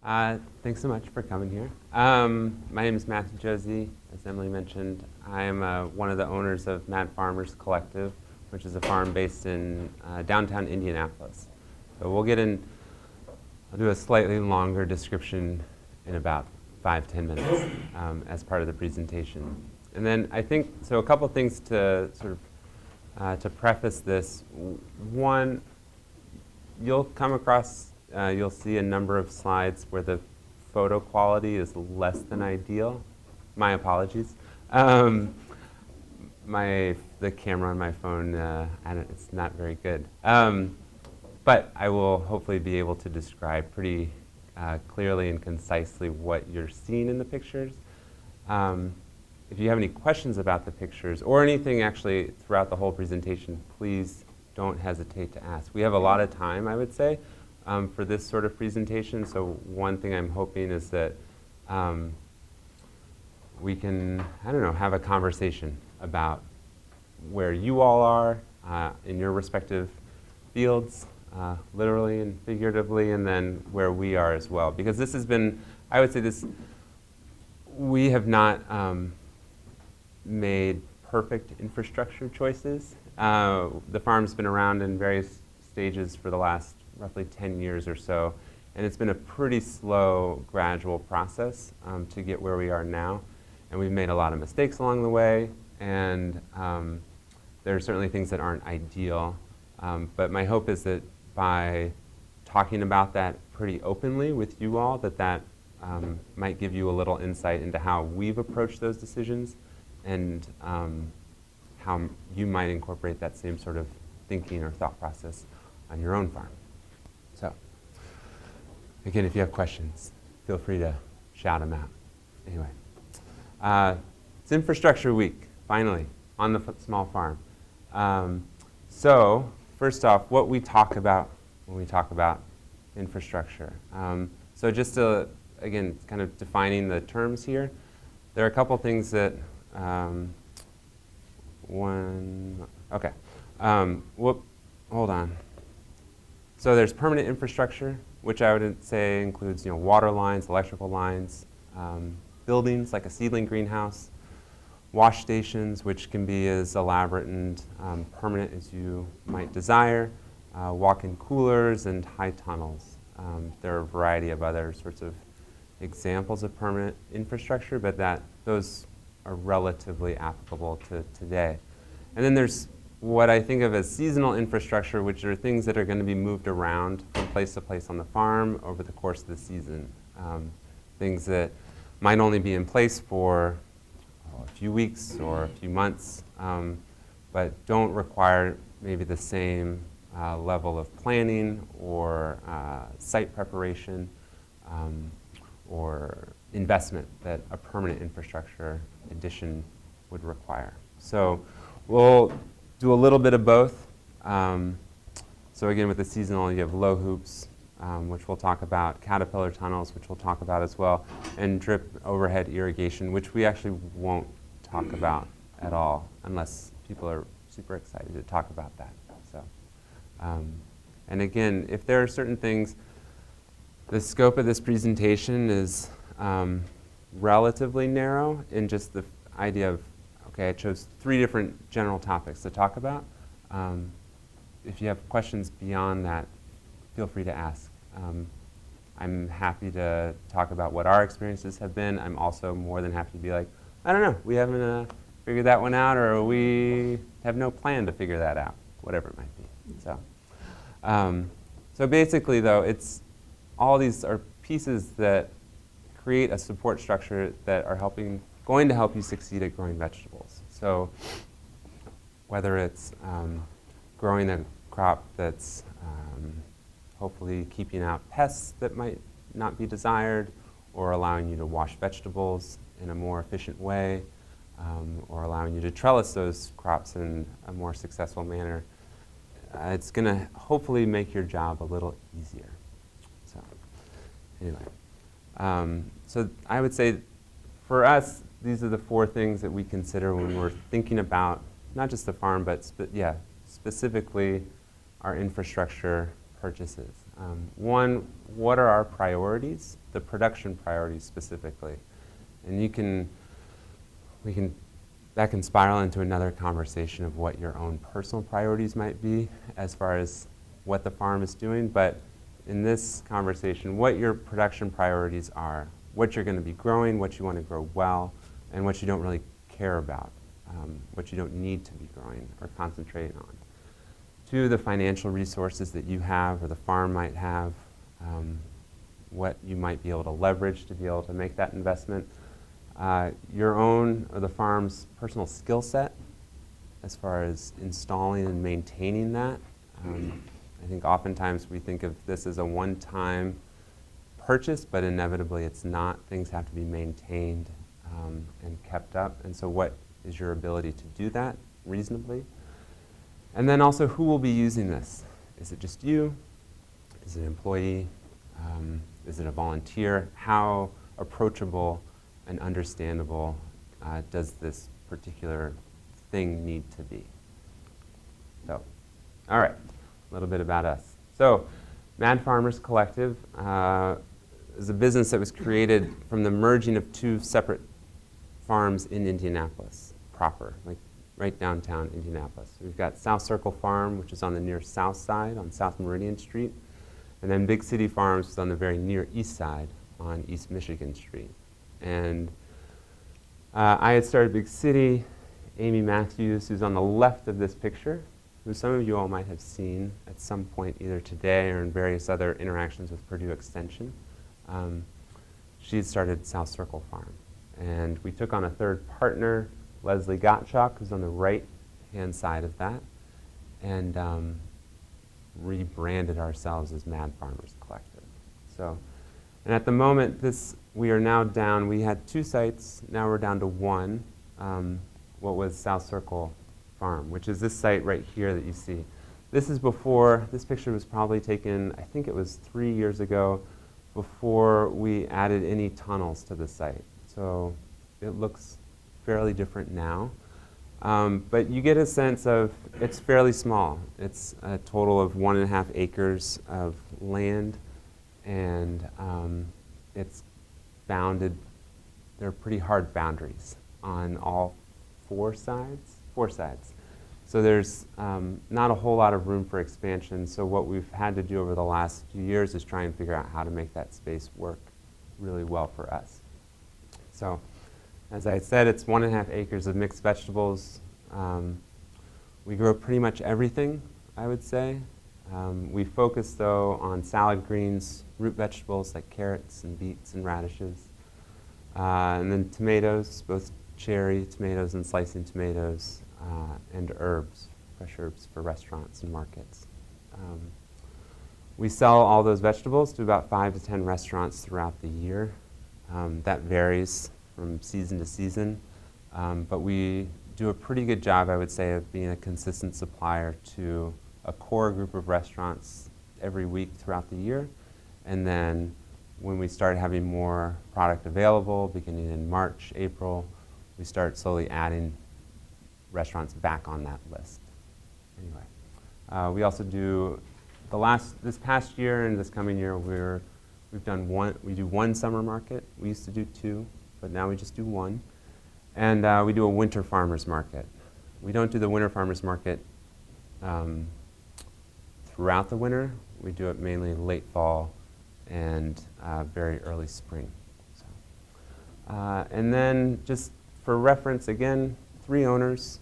Thanks so much for coming here. My name is Matthew Josie. As Emily mentioned, I am one of the owners of Mad Farmers Collective, which is a farm based in downtown Indianapolis. So I'll do a slightly longer description in about 5-10 minutes as part of the presentation. And then I think, so a couple things to sort of, to preface this. One, you'll come across you'll see a number of slides where the photo quality is less than ideal. My apologies. The camera on my phone, it's not very good. But I will hopefully be able to describe pretty clearly and concisely what you're seeing in the pictures. If you have any questions about the pictures or anything actually throughout the whole presentation, please don't hesitate to ask. We have a lot of time, I would say, for this sort of presentation. So one thing I'm hoping is that we can, have a conversation about where you all are in your respective fields, literally and figuratively, and then where we are as well. Because this has been, I would say we have not made perfect infrastructure choices. The farm's been around in various stages for the last roughly 10 years or so, and it's been a pretty slow, gradual process to get where we are now. And we've made a lot of mistakes along the way, and there are certainly things that aren't ideal. But my hope is that by talking about that pretty openly with you all, that might give you a little insight into how we've approached those decisions and how you might incorporate that same sort of thinking or thought process on your own farm. So, again, if you have questions, feel free to shout them out. Anyway, it's Infrastructure Week, finally, on the small farm. So, first off, what we talk about when we talk about infrastructure. So just to, again, kind of defining the terms here, there are a couple things that, hold on. So there's permanent infrastructure, which I would say includes water lines, electrical lines, buildings like a seedling greenhouse, wash stations, which can be as elaborate and permanent as you might desire, walk-in coolers, and high tunnels. There are a variety of other sorts of examples of permanent infrastructure, but those are relatively applicable to today. And then there's what I think of as seasonal infrastructure, which are things that are going to be moved around from place to place on the farm over the course of the season. Things that might only be in place for a few weeks or a few months, but don't require maybe the same level of planning or site preparation or investment that a permanent infrastructure addition would require. So we'll do a little bit of both. So again, with the seasonal, you have low hoops, which we'll talk about, caterpillar tunnels, which we'll talk about as well, and drip overhead irrigation, which we actually won't talk about at all unless people are super excited to talk about that. So, and again, if there are certain things, the scope of this presentation is relatively narrow in just the idea of, okay, I chose 3 different general topics to talk about. If you have questions beyond that, feel free to ask. I'm happy to talk about what our experiences have been. I'm also more than happy to be like, I don't know, we haven't figured that one out, or we have no plan to figure that out, whatever it might be. So basically, though, all these are pieces that create a support structure that are going to help you succeed at growing vegetables. So whether it's growing a crop that's hopefully keeping out pests that might not be desired, or allowing you to wash vegetables in a more efficient way, or allowing you to trellis those crops in a more successful manner, it's going to hopefully make your job a little easier. So anyway, so I would say for us, these are the 4 things that we consider when we're thinking about not just the farm, but specifically our infrastructure purchases. One, what are our priorities, the production priorities specifically? And that can spiral into another conversation of what your own personal priorities might be as far as what the farm is doing. But in this conversation, what your production priorities are, what you're going to be growing, what you want to grow well, and what you don't really care about, what you don't need to be growing or concentrating on. Two, the financial resources that you have or the farm might have, what you might be able to leverage to be able to make that investment. Your own or the farm's personal skill set as far as installing and maintaining that. I think oftentimes we think of this as a one-time purchase, but inevitably it's not. Things have to be maintained and kept up. And so what is your ability to do that reasonably? And then also, who will be using this? Is it just you? Is it an employee? Is it a volunteer? How approachable and understandable does this particular thing need to be? So, all right, a little bit about us. So, Mad Farmers Collective is a business that was created from the merging of two separate farms in Indianapolis proper, like right downtown Indianapolis. We've got South Circle Farm, which is on the near south side on South Meridian Street, and then Big City Farms is on the very near east side on East Michigan Street. And I had started Big City. Amy Matthews, who's on the left of this picture, who some of you all might have seen at some point either today or in various other interactions with Purdue Extension. She had started South Circle Farm. And we took on a third partner, Leslie Gottschalk, who's on the right-hand side of that, and rebranded ourselves as Mad Farmers Collective. So, and at the moment, we are now down, we had 2 sites, now we're down to 1, what was South Circle Farm, which is this site right here that you see. This is before, this picture was probably taken, I think it was 3 years ago, before we added any tunnels to the site. So it looks fairly different now. But you get a sense of, it's fairly small. It's a total of 1.5 acres of land, and it's bounded, there are pretty hard boundaries on all 4 sides. So there's not a whole lot of room for expansion. So what we've had to do over the last few years is try and figure out how to make that space work really well for us. So, as I said, it's 1.5 acres of mixed vegetables. We grow pretty much everything, I would say. We focus, though, on salad greens, root vegetables like carrots and beets and radishes, and then tomatoes, both cherry tomatoes and slicing tomatoes, and herbs, fresh herbs for restaurants and markets. We sell all those vegetables to about 5 to 10 restaurants throughout the year. That varies from season to season, but we do a pretty good job, I would say, of being a consistent supplier to a core group of restaurants every week throughout the year. And then when we start having more product available, beginning in March, April, we start slowly adding restaurants back on that list. Anyway, we also do this past year and this coming year, we do 1 summer market. We used to do 2, but now we just do 1. And we do a winter farmers market. We don't do the winter farmers market throughout the winter. We do it mainly late fall and very early spring. So, and then just for reference, again, 3 owners,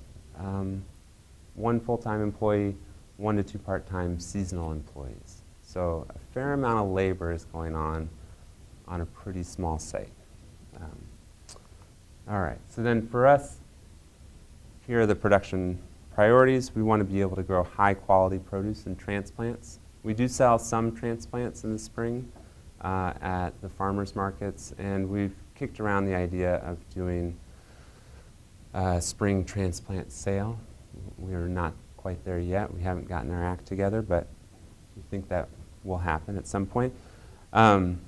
1 full-time employee, 1 to 2 part-time seasonal employees. So a fair amount of labor is going on a pretty small site. All right, so then for us, here are the production priorities. We want to be able to grow high-quality produce and transplants. We do sell some transplants in the spring at the farmers markets, and we've kicked around the idea of doing a spring transplant sale. We are not quite there yet. We haven't gotten our act together, but we think that will happen at some point. And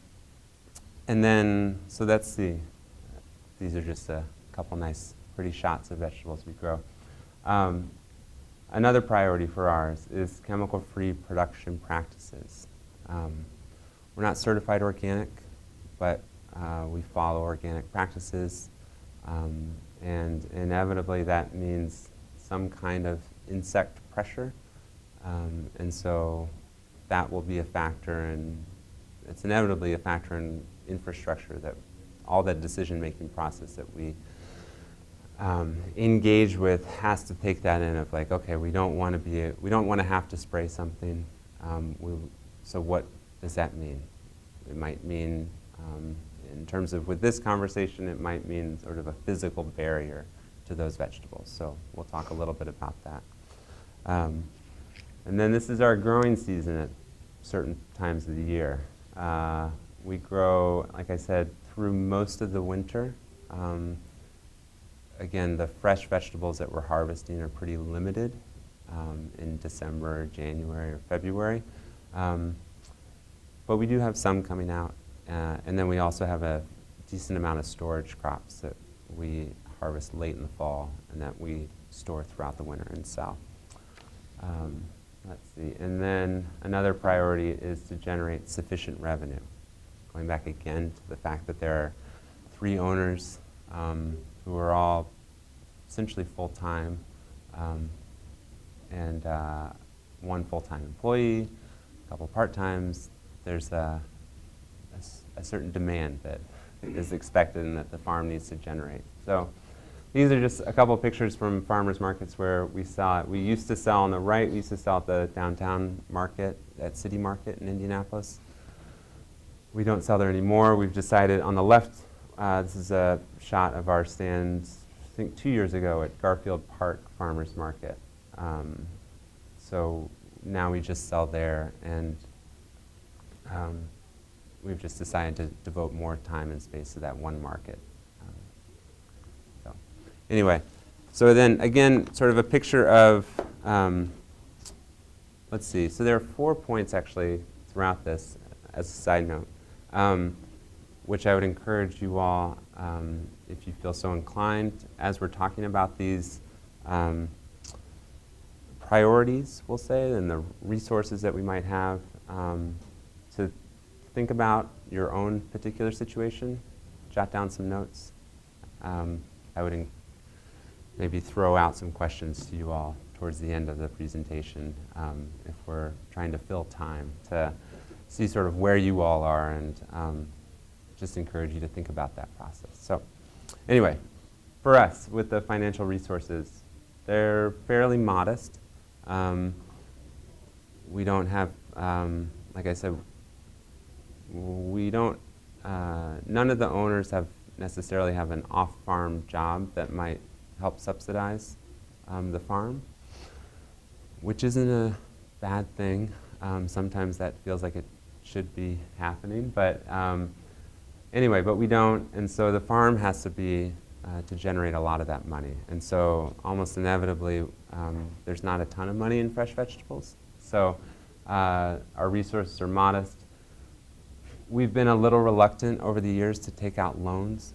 then, so that's these are just a couple nice, pretty shots of vegetables we grow. Another priority for ours is chemical-free production practices. We're not certified organic, but we follow organic practices, and inevitably that means some kind of insect pressure, and so that will be a factor, and it's inevitably a factor in infrastructure, that all that decision-making process that we engage with has to take that in of like, okay, we don't want to have to spray something. So what does that mean? It might mean, in terms of with this conversation, it might mean sort of a physical barrier to those vegetables. So we'll talk a little bit about that. And then this is our growing season at certain times of the year. We grow, like I said, through most of the winter. Again, the fresh vegetables that we're harvesting are pretty limited in December, January, or February. But we do have some coming out. And then we also have a decent amount of storage crops that we harvest late in the fall and that we store throughout the winter and sell. Let's see. And then another priority is to generate sufficient revenue. Going back again to the fact that there are 3 owners who are all essentially full-time, and 1 full-time employee, a couple part-times. There's a certain demand that is expected and that the farm needs to generate. So these are just a couple of pictures from farmers markets where we saw it. We used to sell on the right, we used to sell at the downtown market, at City Market in Indianapolis. We don't sell there anymore. We've decided on the left, this is a shot of our stands, I think 2 years ago at Garfield Park Farmers Market. So now we just sell there, and we've just decided to devote more time and space to that one market. So anyway, so then again, sort of a picture of, let's see, so there are 4 points actually throughout this as a side note, which I would encourage you all, if you feel so inclined, as we're talking about these priorities, we'll say, and the resources that we might have, to think about your own particular situation, jot down some notes. I would maybe throw out some questions to you all towards the end of the presentation, if we're trying to fill time to see sort of where you all are, and just encourage you to think about that process. So anyway, for us, with the financial resources, they're fairly modest. We don't have, like I said, we don't, none of the owners necessarily have an off-farm job that might help subsidize the farm, which isn't a bad thing. Sometimes that feels like it should be happening, but anyway, but we don't, and so the farm has to be to generate a lot of that money, and so almost inevitably there's not a ton of money in fresh vegetables, so our resources are modest. We've been a little reluctant over the years to take out loans.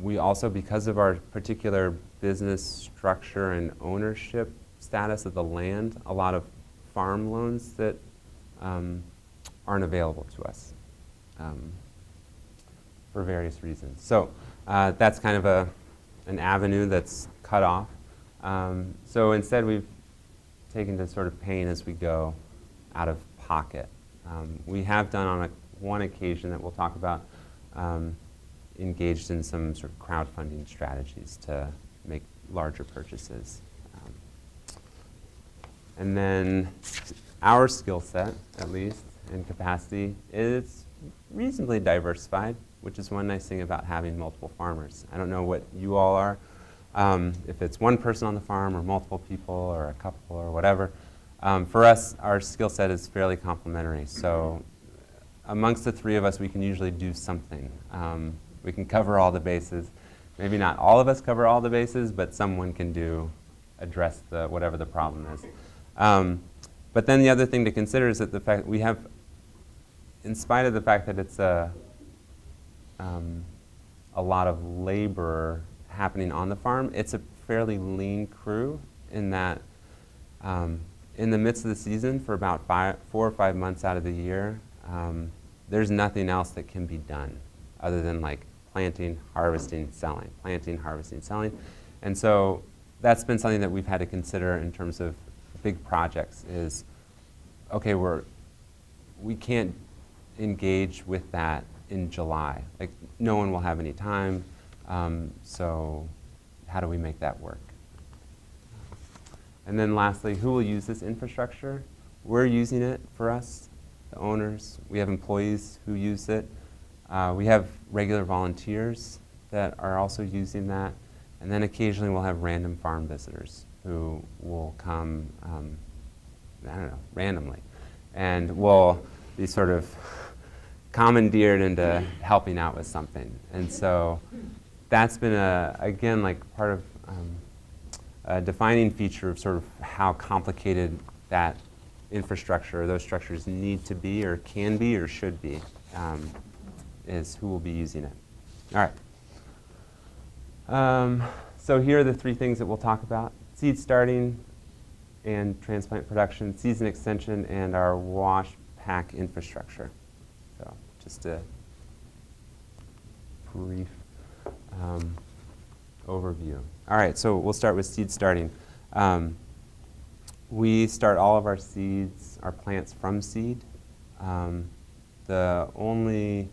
We also, because of our particular business structure and ownership status of the land, a lot of farm loans that aren't available to us for various reasons. So that's kind of an avenue that's cut off. So instead we've taken to sort of paying as we go out of pocket. We have done on one occasion that we'll talk about, engaged in some sort of crowdfunding strategies to make larger purchases. And then our skill set, at least, and capacity is reasonably diversified, which is one nice thing about having multiple farmers. I don't know what you all are, if it's one person on the farm or multiple people or a couple or whatever. For us, our skill set is fairly complementary. So amongst the 3 of us, we can usually do something. We can cover all the bases. Maybe not all of us cover all the bases, but someone can address whatever the problem is. But then the other thing to consider is that the fact we have, in spite of the fact that it's a lot of labor happening on the farm, it's a fairly lean crew in that in the midst of the season for about 4 or 5 months out of the year, there's nothing else that can be done other than like planting, harvesting, selling, planting, harvesting, selling. And so that's been something that we've had to consider in terms of big projects is, okay, we can't engage with that in July. Like no one will have any time, so how do we make that work? And then lastly, who will use this infrastructure? We're using it for us, the owners. We have employees who use it. We have regular volunteers that are also using that. And then occasionally we'll have random farm visitors who will come, I don't know, randomly. And will be sort of commandeered into helping out with something. And so that's been, again, like part of a defining feature of sort of how complicated that infrastructure or those structures need to be or can be or should be, is who will be using it. All right. So here are the 3 things that we'll talk about: seed starting and transplant production, season extension, and our wash pack infrastructure. So just a brief overview. All right, so we'll start with seed starting. We start all of our seeds, our plants from seed. The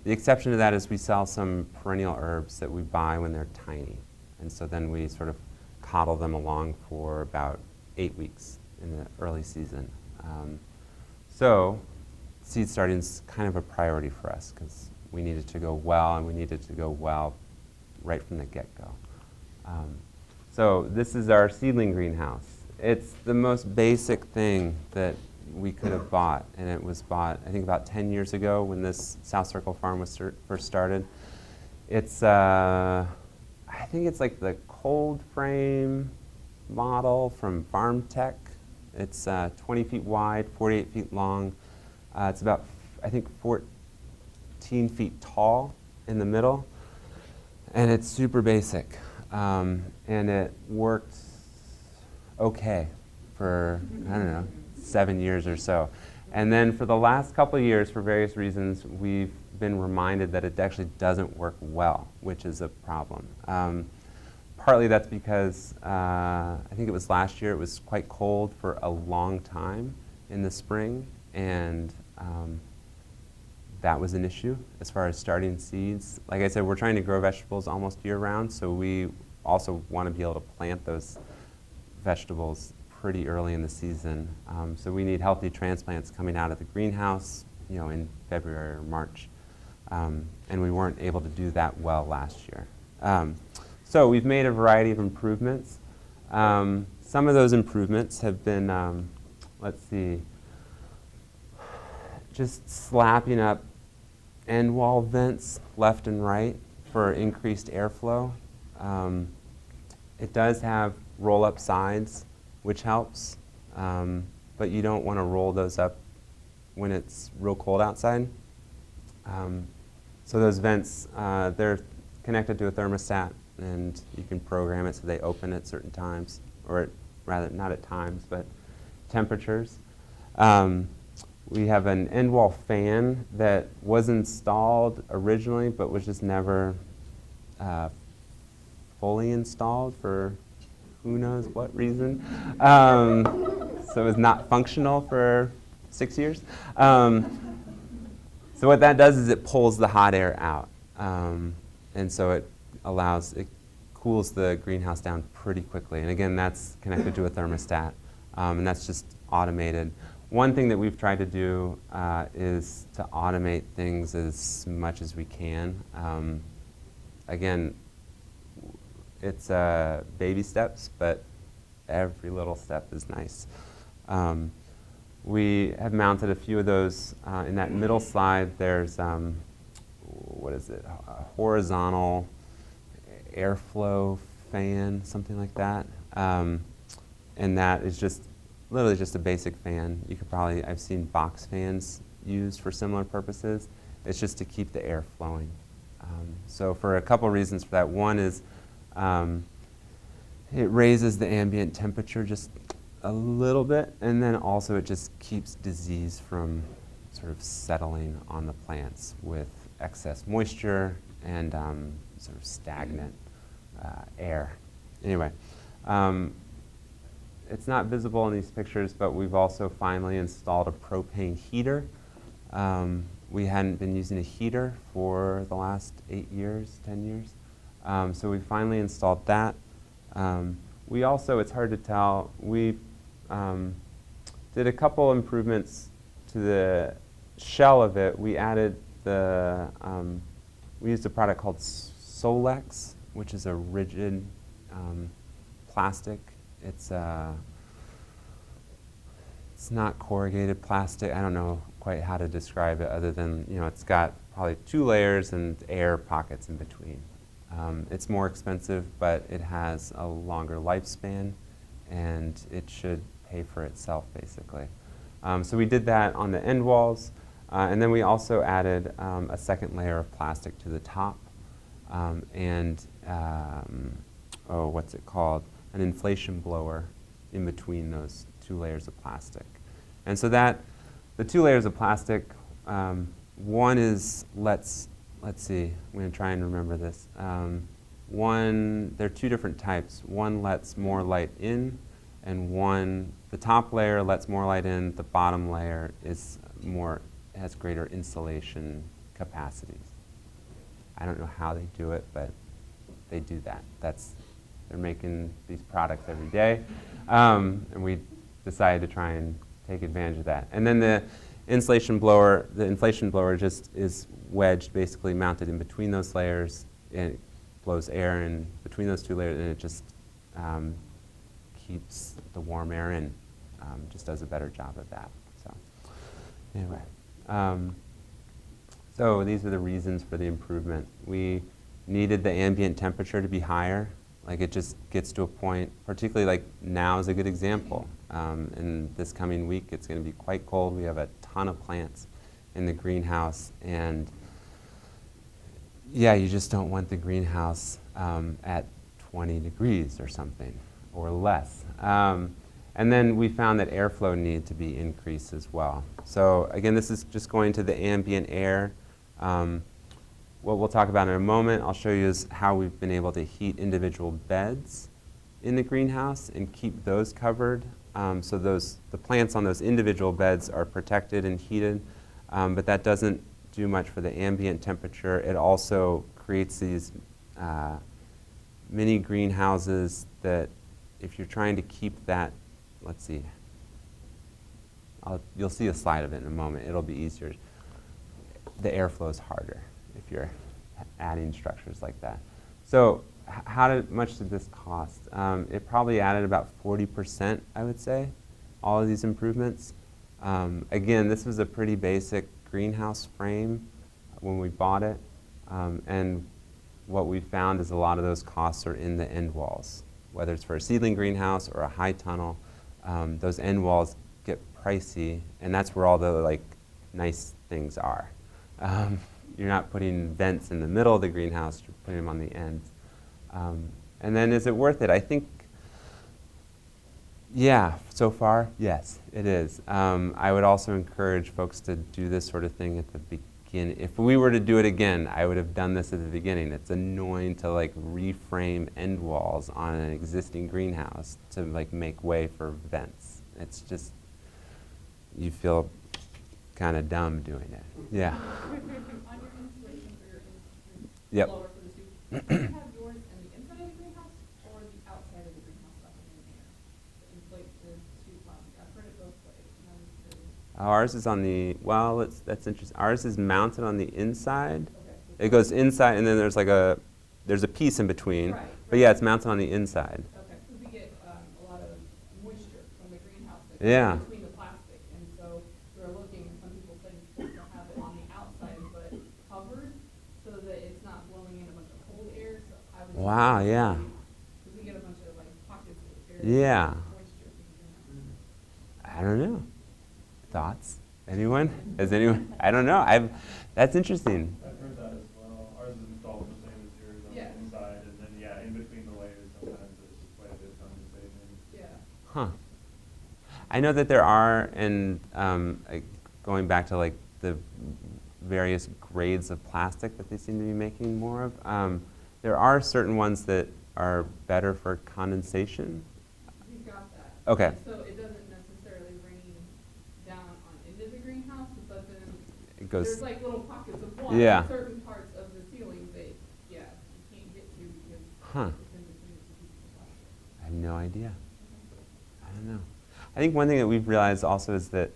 exception to that is we sell some perennial herbs that we buy when they're tiny. And so then we sort of coddle them along for about 8 weeks in the early season. So seed starting is kind of a priority for us because we need it to go well, and we need it to go well right from the get-go. So this is our seedling greenhouse. It's the most basic thing that we could have bought, and it was bought, I think, about 10 years ago when this South Circle farm was first started. It's, I think it's like the cold frame model from Farm Tech. It's 20 feet wide, 48 feet long. It's about, I think, 14 feet tall in the middle, and it's super basic. And it worked okay for, I don't know, 7 years or so. And then for the last couple of years, for various reasons, we've been reminded that it actually doesn't work well, which is a problem. Partly that's because I think it was last year, it was quite cold for a long time in the spring, and that was an issue as far as starting seeds. Like I said, we're trying to grow vegetables almost year-round, so we also want to be able to plant those vegetables pretty early in the season. So we need healthy transplants coming out of the greenhouse, in February or March. And we weren't able to do that well last year. So we've made a variety of improvements. Some of those improvements have been, let's see, just slapping up end wall vents left and right for increased airflow. It does have roll-up sides, which helps, but you don't want to roll those up when it's real cold outside. So those vents, they're connected to a thermostat, and you can program it so they open at certain times, or rather, not at times, but temperatures. We have an end wall fan that was installed originally, but was just never fully installed for who knows what reason. So it was not functional for 6 years. So what that does is it pulls the hot air out. And so it cools the greenhouse down pretty quickly. And again, that's connected to a thermostat, and that's just automated. One thing that we've tried to do is to automate things as much as we can. Again, it's baby steps, but every little step is nice. We have mounted a few of those. In that middle slide, there's, what is it, a horizontal airflow fan, something like that. And that is just literally just a basic fan. You could probably, I've seen box fans used for similar purposes. It's just to keep the air flowing. So for a couple reasons for that. One is it raises the ambient temperature just a little bit, and then also it just keeps disease from sort of settling on the plants with excess moisture and sort of stagnant air. Anyway, it's not visible in these pictures, but we've also finally installed a propane heater. We hadn't been using a heater for the last 8 years, 10 years. So we finally installed that. We also, it's hard to tell, we did a couple improvements to the shell of it. We added the, we used a product called Solex, which is a rigid plastic. It's not corrugated plastic. I don't know quite how to describe it other than, you know, it's got probably 2 layers and air pockets in between. It's more expensive, but it has a longer lifespan, and it should pay for itself, basically. So we did that on the end walls, and then we also added a second layer of plastic to the top, and, what's it called? An inflation blower in between those 2 layers of plastic. And so that, the 2 layers of plastic, one is, let's see, I'm going to try and remember this. One, there are 2 different types. One lets more light in, and one, the top layer lets more light in, the bottom layer is more, has greater insulation capacities. I don't know how they do it, but they do that. They're making these products every day, and we decided to try and take advantage of that. And then the inflation blower just is wedged, basically mounted in between those layers, and it blows air in between those 2 layers, and it just keeps the warm air in. Just does a better job of that. So anyway, so these are the reasons for the improvement. We needed the ambient temperature to be higher. Like, it just gets to a point, particularly like now is a good example. In this coming week, it's going to be quite cold. We have a ton of plants in the greenhouse, and yeah, you just don't want the greenhouse at 20 degrees or something, or less. And then we found that airflow needed to be increased as well. So again, this is just going to the ambient air. What we'll talk about in a moment, I'll show you, is how we've been able to heat individual beds in the greenhouse and keep those covered. So the plants on those individual beds are protected and heated, but that doesn't do much for the ambient temperature. It also creates these mini greenhouses that, if you're trying to keep that, let's see, you'll see a slide of it in a moment. It'll be easier. The airflow is harder if you're adding structures like that. So how much did this cost? It probably added about 40%, I would say, all of these improvements. Again, this was a pretty basic greenhouse frame when we bought it, and what we found is a lot of those costs are in the end walls. Whether it's for a seedling greenhouse or a high tunnel, those end walls get pricey, and that's where all the nice things are. You're not putting vents in the middle of the greenhouse, you're putting them on the ends. And then, is it worth it? I think, yeah, so far, yes, it is. I would also encourage folks to do this sort of thing at the beginning. If we were to do it again, I would have done this at the beginning. It's annoying to reframe end walls on an existing greenhouse to make way for vents. It's just, you feel kind of dumb doing it. Yeah. On your installation for your Yep. blower for the soup, do you have yours in the inside of the greenhouse or the outside of the greenhouse up in the air to inflate the soup plastic? I've heard it both ways, and I'm just curious. Ours is on the, well, that's interesting. Ours is mounted on the inside. Okay. It goes inside, and then there's there's a piece in between. Right. But yeah, it's mounted on the inside. Okay, because we get a lot of moisture from the greenhouse that Yeah. goes between the plastic, and so we're looking, and some people say it's supposed to have it on the outside, but covered, so that it's not blowing in a bunch of cold air. So I was Wow, yeah. because we get a bunch of pockets of air. Yeah. Moisture from the greenhouse. I don't know. Thoughts? Anyone? Has anyone? I don't know. That's interesting. I've heard that as well. Ours is installed the same as yours on Yeah. the inside, and then in between the layers, sometimes there's quite a bit of condensation. Yeah. Huh. I know that there are, and going back to like the various grades of plastic that they seem to be making more of, there are certain ones that are better for condensation. We've got that. Okay. So it doesn't necessarily rain down on into the greenhouse, but then It goes. there's like little pockets of water Yeah. in certain parts of the ceiling that, yeah, you can't get to because Huh. it's in between the two pieces of plastic. I have no idea. I don't know. I think one thing that we've realized also is that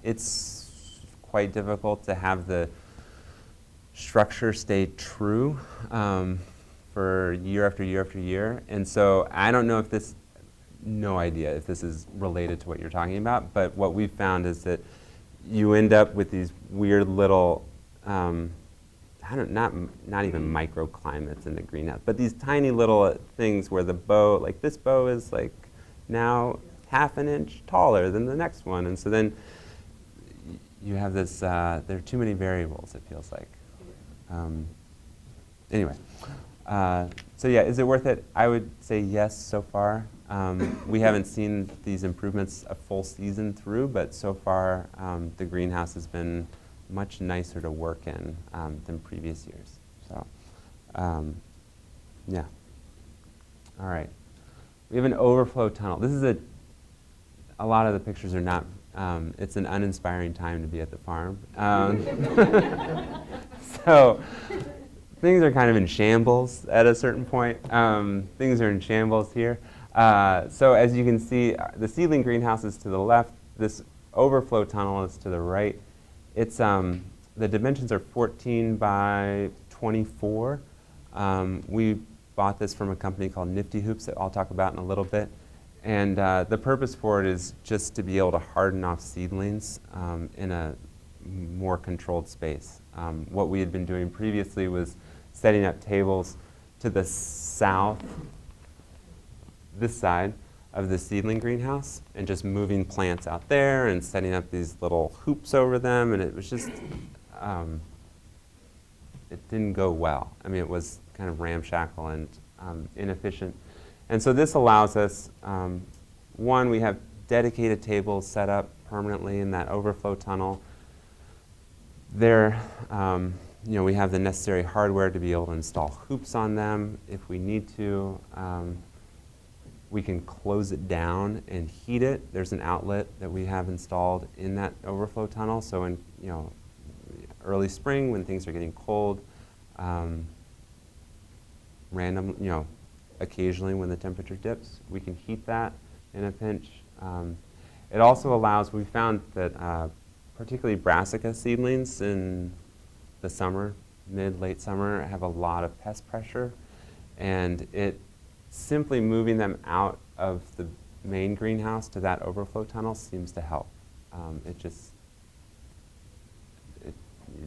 it's quite difficult to have the structure stay true for year after year after year. And so I don't know if this, no idea if this is related to what you're talking about, but what we've found is that you end up with these weird little, not even microclimates in the greenhouse, but these tiny little things where the bow, like this bow is like now half an inch taller than the next one. And so then you have this, there are too many variables, it feels like. Anyway, so yeah, is it worth it? I would say yes so far. We haven't seen these improvements a full season through, but so far the greenhouse has been much nicer to work in than previous years. So, yeah. All right. We have an overflow tunnel. This is a lot of the pictures are not, it's an uninspiring time to be at the farm. So things are kind of in shambles at a certain point. Things are in shambles here. So as you can see, the seedling greenhouse is to the left. This overflow tunnel is to the right. It's, the dimensions are 14 by 24. We bought this from a company called Nifty Hoops that I'll talk about in a little bit. And the purpose for it is just to be able to harden off seedlings in a more controlled space. What we had been doing previously was setting up tables to the south, this side of the seedling greenhouse, and just moving plants out there and setting up these little hoops over them, and it was just, it didn't go well. I mean, it was kind of ramshackle and inefficient. And so this allows us, one, we have dedicated tables set up permanently in that overflow tunnel. There, we have the necessary hardware to be able to install hoops on them if we need to. We can close it down and heat it. There's an outlet that we have installed in that overflow tunnel. So in early spring when things are getting cold, occasionally when the temperature dips, we can heat that in a pinch. It also allows, we found that particularly brassica seedlings in the summer, late summer, have a lot of pest pressure, and it simply moving them out of the main greenhouse to that overflow tunnel seems to help. It just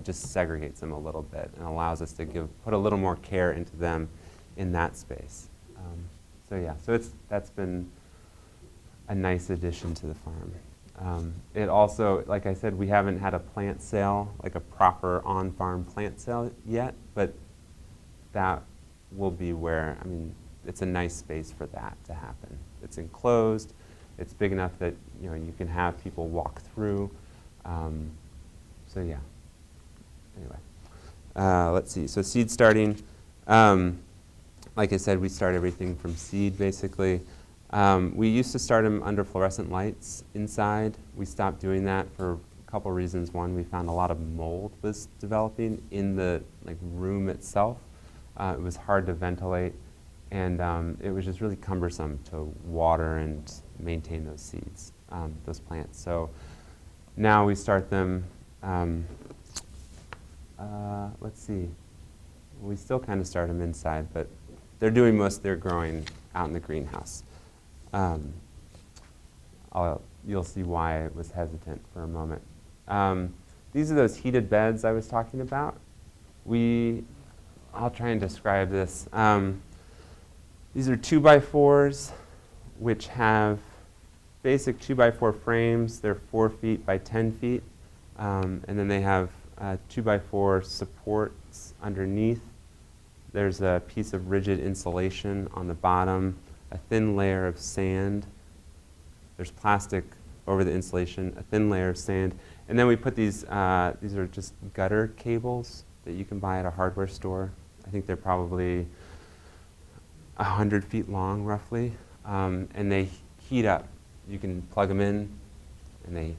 segregates them a little bit and allows us to put a little more care into them in that space. So yeah, so that's been a nice addition to the farm. It also, like I said, we haven't had a plant sale, like a proper on-farm plant sale yet, but that will be where, it's a nice space for that to happen. It's enclosed, it's big enough that you can have people walk through. So yeah, anyway. Let's see, so seed starting. Like I said, we start everything from seed basically. We used to start them under fluorescent lights inside. We stopped doing that for a couple reasons. One, we found a lot of mold was developing in the room itself. It was hard to ventilate, and it was just really cumbersome to water and maintain those seeds, those plants. So now we start them, let's see, we still kind of start them inside, but they're doing most of their growing out in the greenhouse. You'll see why I was hesitant for a moment. These are those heated beds I was talking about. I'll try and describe this. These are 2x4s, which have basic 2x4 frames. They're 4 feet by 10 feet. And then they have 2x4 supports underneath. There's a piece of rigid insulation on the bottom, a thin layer of sand There's plastic over the insulation, a thin layer of sand, and then we put these are just gutter cables that you can buy at a hardware store. I think they're probably 100 feet long, roughly, and they heat up. You can plug them in, and they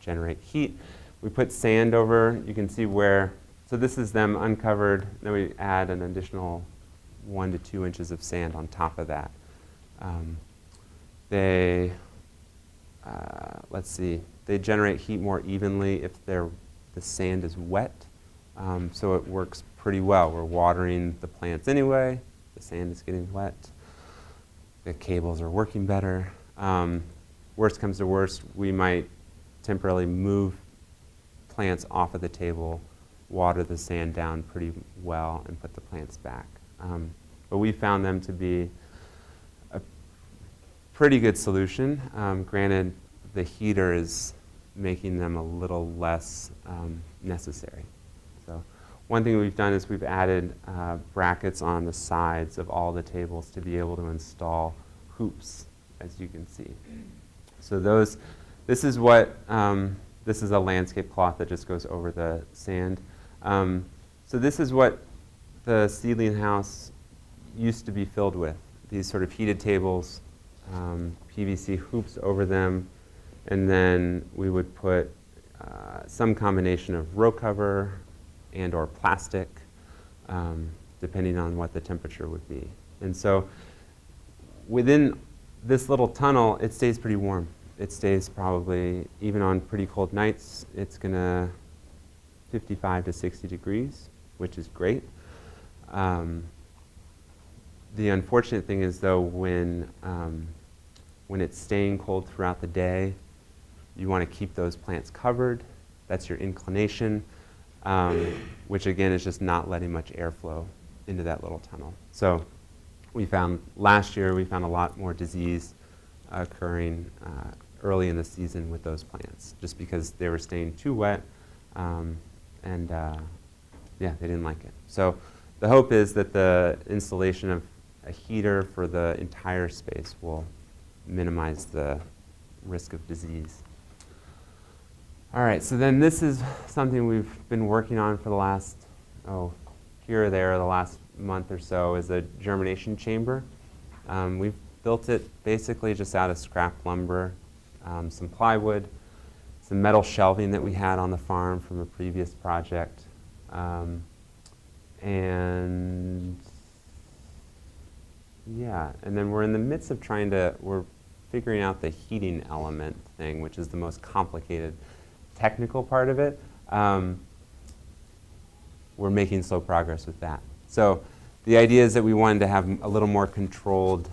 generate heat. We put sand over. You can see where. So this is them uncovered. Then we add an additional 1 to 2 inches of sand on top of that. Let's see. They generate heat more evenly if the sand is wet. So it works pretty well. We're watering the plants anyway. The sand is getting wet. The cables are working better. Worst comes to worst, we might temporarily move plants off of the table, water the sand down pretty well, and put the plants back. But we found them to be a pretty good solution. Granted, the heater is making them a little less necessary. So one thing we've done is we've added brackets on the sides of all the tables to be able to install hoops, as you can see. So this is a landscape cloth that just goes over the sand. So this is what the seedling house used to be filled with, these sort of heated tables, PVC hoops over them, and then we would put some combination of row cover and or plastic, depending on what the temperature would be. And so within this little tunnel, it stays pretty warm. It stays probably, even on pretty cold nights, it's gonna 55 to 60 degrees, which is great. The unfortunate thing is though, when it's staying cold throughout the day, you want to keep those plants covered. That's your inclination, which again is just not letting much airflow into that little tunnel. So last year we found a lot more disease occurring early in the season with those plants, just because they were staying too wet, and they didn't like it. So the hope is that the installation of a heater for the entire space will minimize the risk of disease. All right, so then this is something we've been working on for the last, here or there, the last month or so, is a germination chamber. We've built it basically just out of scrap lumber, some plywood, some metal shelving that we had on the farm from a previous project, and then we're in the midst of we're figuring out the heating element thing, which is the most complicated technical part of it. We're making slow progress with that. So the idea is that we wanted to have a little more controlled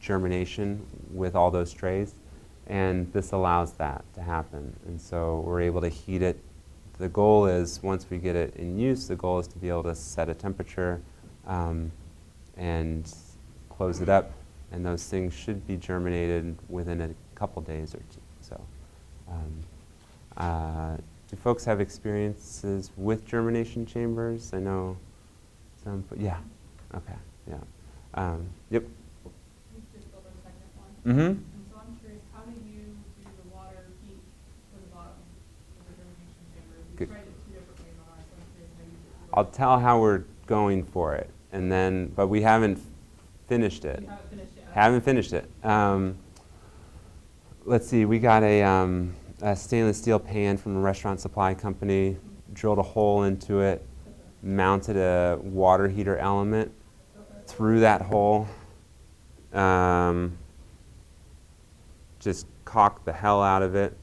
germination with all those trays, and this allows that to happen. And so we're able to heat it. The goal is, once we get it in use, the goal is to be able to set a temperature and close it up, and those things should be germinated within a couple days or two. So, do folks have experiences with germination chambers? I know some. Yeah. Okay. Yeah. Yep. We just built our second one. Mm-hmm. And so I'm curious, how do you do the water heat for the bottom of the germination chamber? We Good. tried it 2 different ways on ours, so I'm curious how you do it. I'll tell how we're going for it, but we haven't finished it. You haven't finished yet? Haven't finished it. Let's see, we got a stainless steel pan from a restaurant supply company, drilled a hole into it, mounted a water heater element through that hole, just caulked the hell out of it,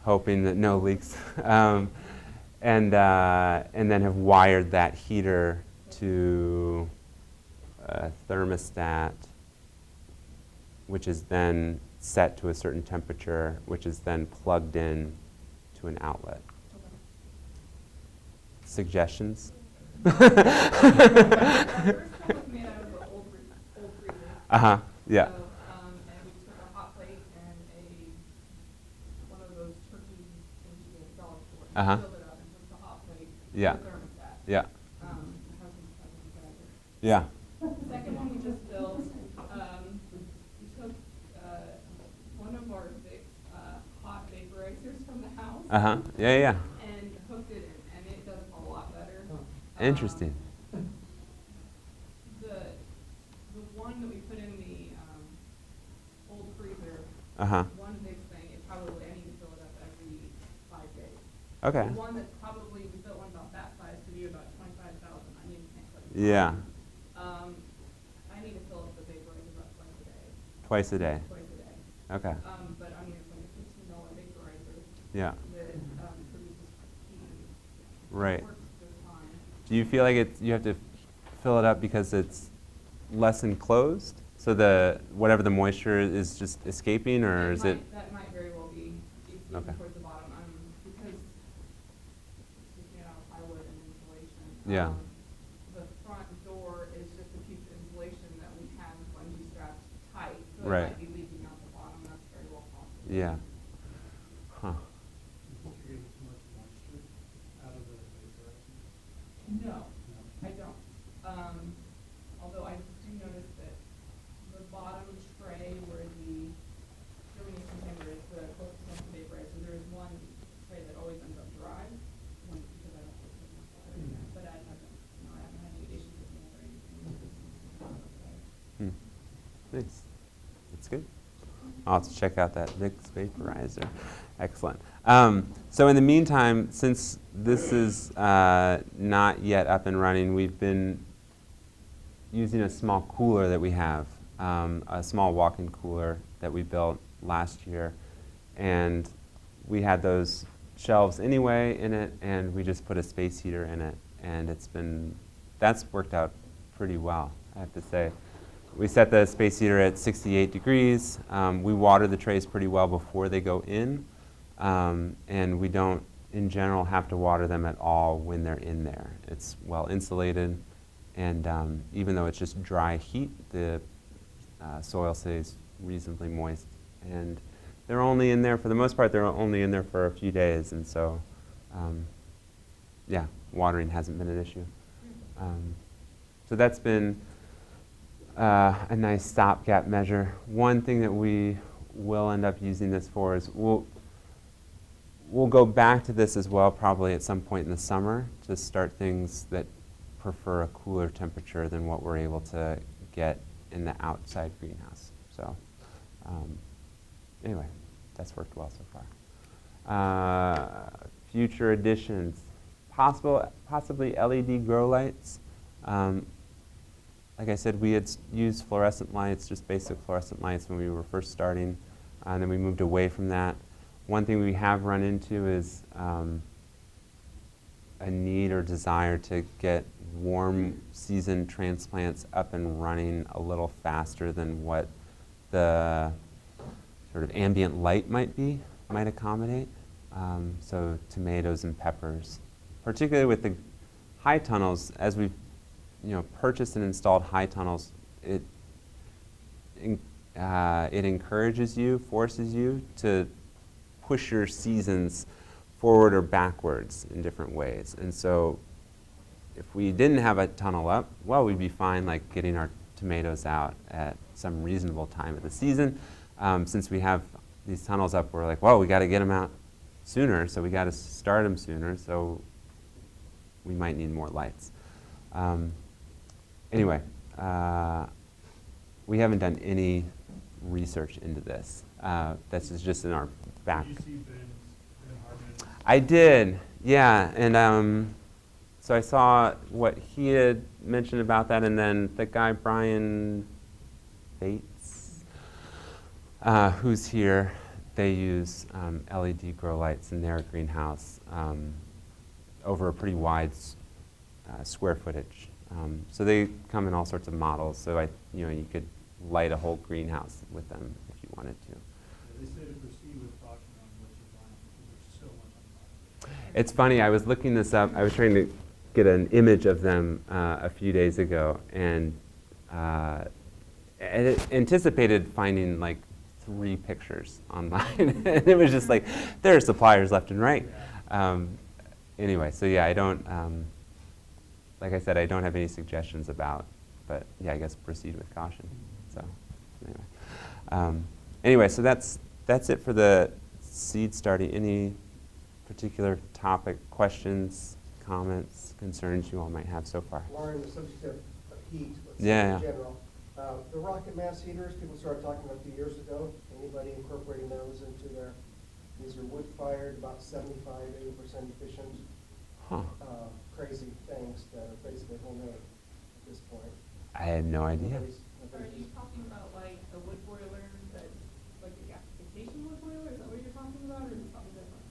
hoping that no leaks, and then have wired that heater to a thermostat, which is then set to a certain temperature, which is then plugged in to an outlet. Suggestions? Our first one was made out of the old freezer. Uh-huh, yeah. So, and we took a hot plate and one of those turkey things you get at the dollar store. And Uh-huh. filled it up and took the hot plate to Yeah. the thermostat. Yeah. My husband's probably Yeah. The second one we just built, we took one Uh-huh. Yeah, yeah. and hooked it in, and it does a lot better. Interesting. The one that we put in the old freezer, Uh-huh. one big thing, it probably, I need to fill it up every 5 days. Okay. The one that's probably, we built one about that size to be about 25,000, I need to tank like. Yeah. I need to fill up the vaporizer about twice a day. Twice a day. Twice a day. Okay. But I mean, it's like a $15 vaporizer Yeah. that produces heat. Right. Works just fine. Do you feel like you have to fill it up because it's less enclosed? So the whatever the moisture is just escaping, or is it? That might very well be, even Okay. towards the bottom, because it's made out of plywood and insulation. Yeah. The front door is just a piece of insulation that we have bungee strapped tight, so Right. it might be leaking out the bottom, that's very well possible. Yeah. Huh. You think you're getting too much moisture out of the vaporizer? No, No. I don't. Although I do notice that the bottom tray where the germination chamber is, the closest one to the vaporizer, there is one tray that always ends up dry, because I don't put as much water in there, but I haven't had any issues with mold or anything. Nice. That's good. I'll have to check out that Vicks vaporizer. Excellent. So in the meantime, since this is not yet up and running, we've been using a small cooler that we have, a small walk-in cooler that we built last year. And we had those shelves anyway in it, and we just put a space heater in it. And that's worked out pretty well, I have to say. We set the space heater at 68 degrees. We water the trays pretty well before they go in. And we don't, in general, have to water them at all when they're in there. It's well insulated. And even though it's just dry heat, the soil stays reasonably moist. And they're only in there, for the most part, they're only in there for a few days. And so, yeah, watering hasn't been an issue. So that's been a nice stopgap measure. One thing that we will end up using this for is we'll go back to this as well probably at some point in the summer to start things that prefer a cooler temperature than what we're able to get in the outside greenhouse. So anyway, that's worked well so far. Future additions, possibly LED grow lights. Like I said, we had used fluorescent lights, just basic fluorescent lights when we were first starting, and then we moved away from that. One thing we have run into is a need or desire to get warm season transplants up and running a little faster than what the sort of ambient light might accommodate. So tomatoes and peppers, particularly with the high tunnels, as we've purchased and installed high tunnels, it encourages you, forces you to push your seasons forward or backwards in different ways. And so if we didn't have a tunnel up, well, we'd be fine like getting our tomatoes out at some reasonable time of the season. Since we have these tunnels up, we're like, well, we got to get them out sooner, so we got to start them sooner, so we might need more lights. Anyway, we haven't done any research into this. This is just in our back. Did you see Ben Hartman's? I did, yeah, and so I saw what he had mentioned about that, and then the guy Brian Bates, who's here, they use LED grow lights in their greenhouse over a pretty wide square footage. So they come in all sorts of models. So you could light a whole greenhouse with them if you wanted to. They say to proceed with caution on what you're buying because there's so much on the market. It's funny, I was looking this up. I was trying to get an image of them a few days ago, and I anticipated finding like 3 pictures online. And it was just like, there are suppliers left and right. Anyway, so yeah, I don't, like I said, I don't have any suggestions about, but yeah, I guess proceed with caution. So anyway, so that's it for the seed starting. Any particular topic, questions, comments, concerns you all might have so far? We're on the subject of heat, let's Yeah, say yeah. in general. The rocket mass heaters, people started talking about 2 years ago. Anybody incorporating those into their, these are wood fired, about 75–80% efficient. Huh. Crazy things that are basically homemade at this point. I had no idea. Nobody's- Are you talking about like a wood boiler that's like a gasification wood boiler? Is that what you're talking about, or is it something different?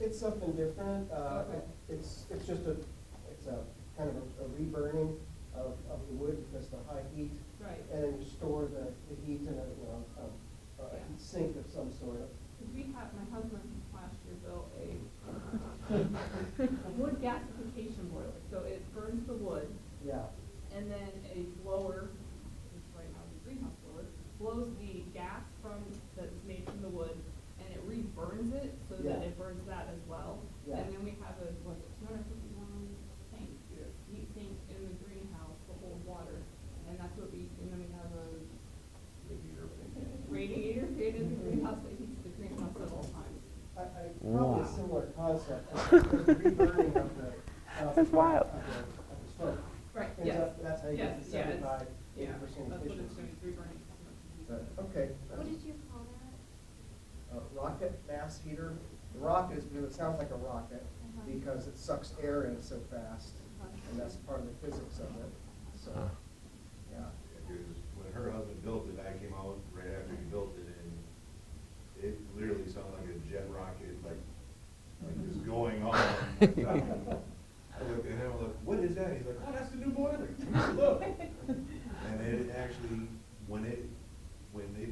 It's something different. Okay. It's just a kind of a reburning of the wood because the high heat. Right. And then you store the heat in a Yeah. heat sink of some sort. My husband last year built a wood gasification boiler. So it burns the wood, Yeah. and then a blower, which right now is a greenhouse blower, blows the gas that's made from the wood, and it reburns it so that Yeah. it burns that as well. Yeah. And then we have a 250-gallon tank, heat sink in the greenhouse to hold water, and that's what and then we have a radiator created in the greenhouse that heats the greenhouse at all times. Probably Wow. a similar concept. The reburning of the. That's wild. Of the smoke. Right, Ends yes. up- That's how you get Yes, the yeah, it's- 75, Yeah, 80% that's what it's efficiency. doing, it's reburning. But, okay. What did you call that? Rocket mass heater. The rocket is, it sounds like a rocket because it sucks air in so fast, and that's part of the physics of it. So, Huh. yeah. Because when her husband built it, I came out right after he built it, and it literally sounded like a jet rocket, like just going on. I looked at him, I'm like, what is that? He's like, oh, that's the new boiler. Look. And it actually, when they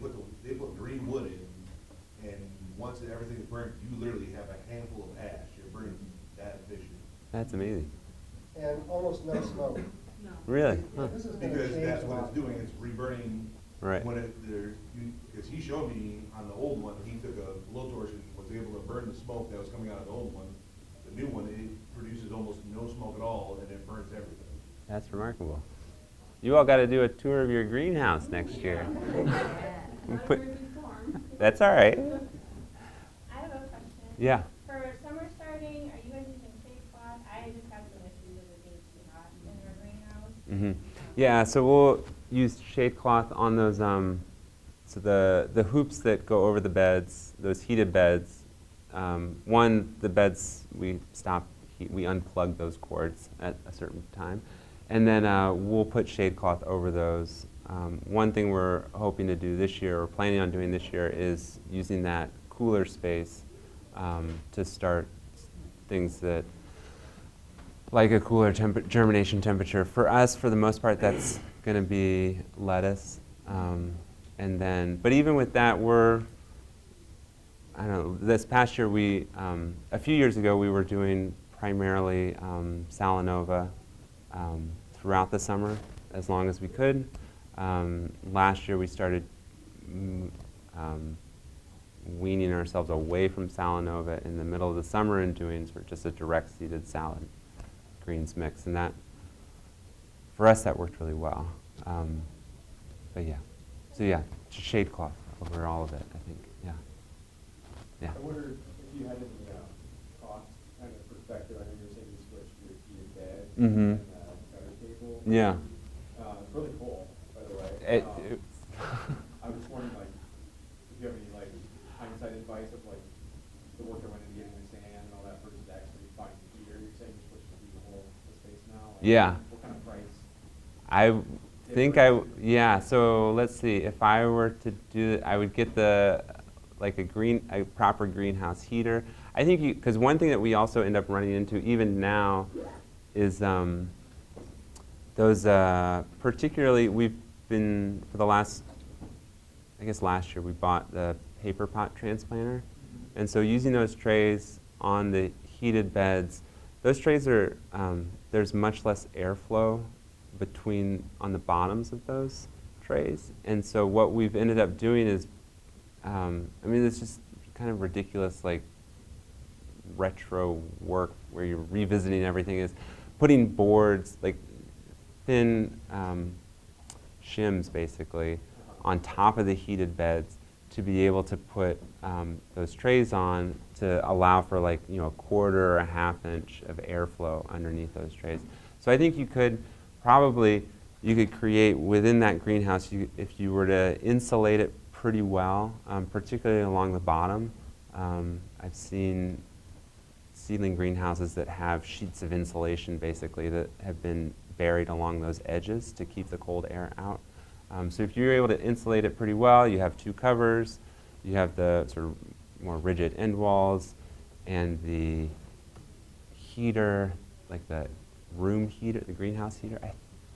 put green wood in, and once everything's burnt, you literally have a handful of ash. You're burning that efficient. That's amazing. And almost no smoke. No. Really? Huh. This is gonna Because change that's a what lot. it's doing, it's reburning. Right. When because he showed me on the old one, he took a blowtorch and was able to burn the smoke that was coming out of the old one. The new one, it produces almost no smoke at all, and it burns everything. That's remarkable. You all got to do a tour of your greenhouse next year. Not a Put- very big farm. That's all right. I have a question. Yeah. For summer starting, are you guys using shade cloth? I just have some issues with it being too hot in your greenhouse. Yeah, so we'll use shade cloth on those, so the hoops that go over the beds, those heated beds. The beds, we unplug those cords at a certain time. And then we'll put shade cloth over those. One thing we're hoping to do this year, or planning on doing this year, is using that cooler space to start things that, like a cooler germination temperature. For us, for the most part, that's going to be lettuce. And then, but even with that, I don't know, this past year, a few years ago, we were doing primarily Salanova throughout the summer, as long as we could. Last year, we started weaning ourselves away from Salanova in the middle of the summer and doing sort of just a direct seeded salad greens mix. And that, for us, that worked really well. But yeah, so yeah, just shade cloth over all of it, I think, yeah. Yeah. I wonder if you had any cost kind of perspective. I know you were saying you switched to a heated bed Mhm. and better table. Yeah. It's really cool, by the way. I was just wondering, like, if you have any like hindsight advice of like the work that went into getting the sand and all that versus actually buying the heater. You're saying you're switching to the whole space now. Like, Yeah. What kind of price? I think yeah, so let's see, if I were to do it, I would get a proper greenhouse heater. I think because one thing that we also end up running into even now is those, particularly we've been, for the last year, we bought the paper pot transplanter. And so using those trays on the heated beds, those trays are, there's much less airflow on the bottoms of those trays. And so what we've ended up doing is, it's just kind of ridiculous, like retro work where you're revisiting everything, is putting boards, like thin shims basically, on top of the heated beds to be able to put those trays on to allow for like, you know, a quarter or a half inch of airflow underneath those trays. So I think you could probably, you could create within that greenhouse, if you were to insulate it pretty well, particularly along the bottom. I've seen seedling greenhouses that have sheets of insulation basically that have been buried along those edges to keep the cold air out. So if you're able to insulate it pretty well, you have two covers, you have the sort of more rigid end walls, and the heater, like the room heater, the greenhouse heater. I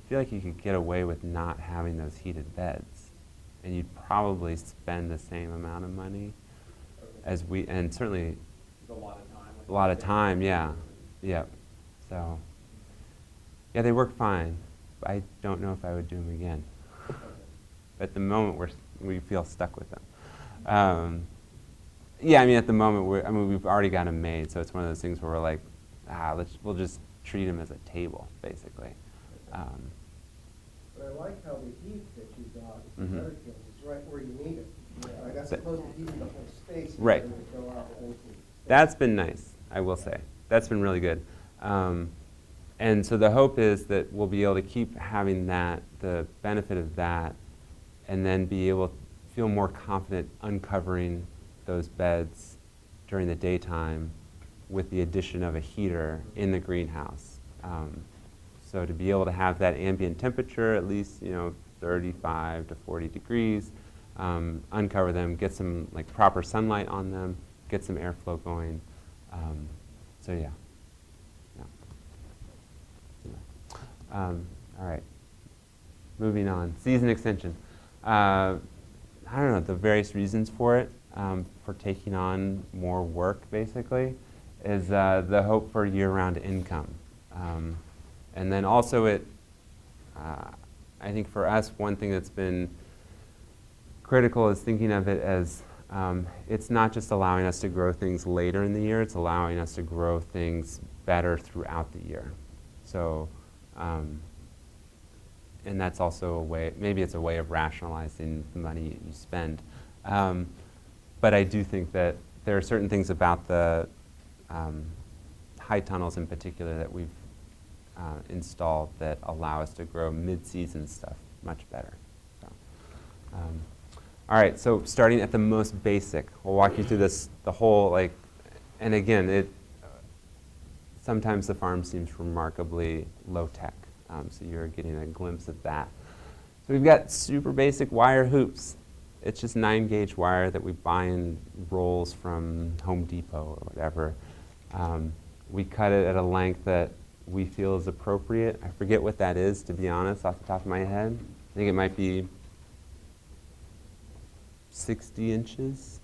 feel like you could get away with not having those heated beds, and you'd probably spend the same amount of money as we, and certainly It's a lot of time. like a lot you of said. time, yeah. Yep. So, yeah, they work fine. I don't know if I would do them again. Okay. At the moment, we feel stuck with them. Yeah, I mean, at the moment, we've already got them made, so it's one of those things where we're like, we'll just treat them as a table, basically. But I like how the heat that you got, Mhm. the better kills, is right where you need it. Like, that's supposed to heat the whole space. Right. instead of go out into space. That's been nice, I will say. That's been really good. And so the hope is that we'll be able to keep having that, the benefit of that, and then be able to feel more confident uncovering those beds during the daytime with the addition of a heater in the greenhouse. So to be able to have that ambient temperature, at least 35 to 40 degrees, uncover them, get some like proper sunlight on them, get some airflow going. So yeah. All right. Moving on. Season extension. I don't know, the various reasons for it, for taking on more work, basically, is the hope for year-round income. And then also I think for us, one thing that's been critical is thinking of it as it's not just allowing us to grow things later in the year, it's allowing us to grow things better throughout the year. So, and that's also a way, maybe it's a way of rationalizing the money you spend. But I do think that there are certain things about the high tunnels in particular that we've installed that allow us to grow mid-season stuff much better. So, all right, so starting at the most basic, we'll walk you through this, the whole, like, and again, sometimes the farm seems remarkably low-tech, so you're getting a glimpse of that. So we've got super basic wire hoops. It's just 9-gauge wire that we buy in rolls from Home Depot or whatever. We cut it at a length that we feel is appropriate. I forget what that is, to be honest, off the top of my head. I think it might be 60 inches,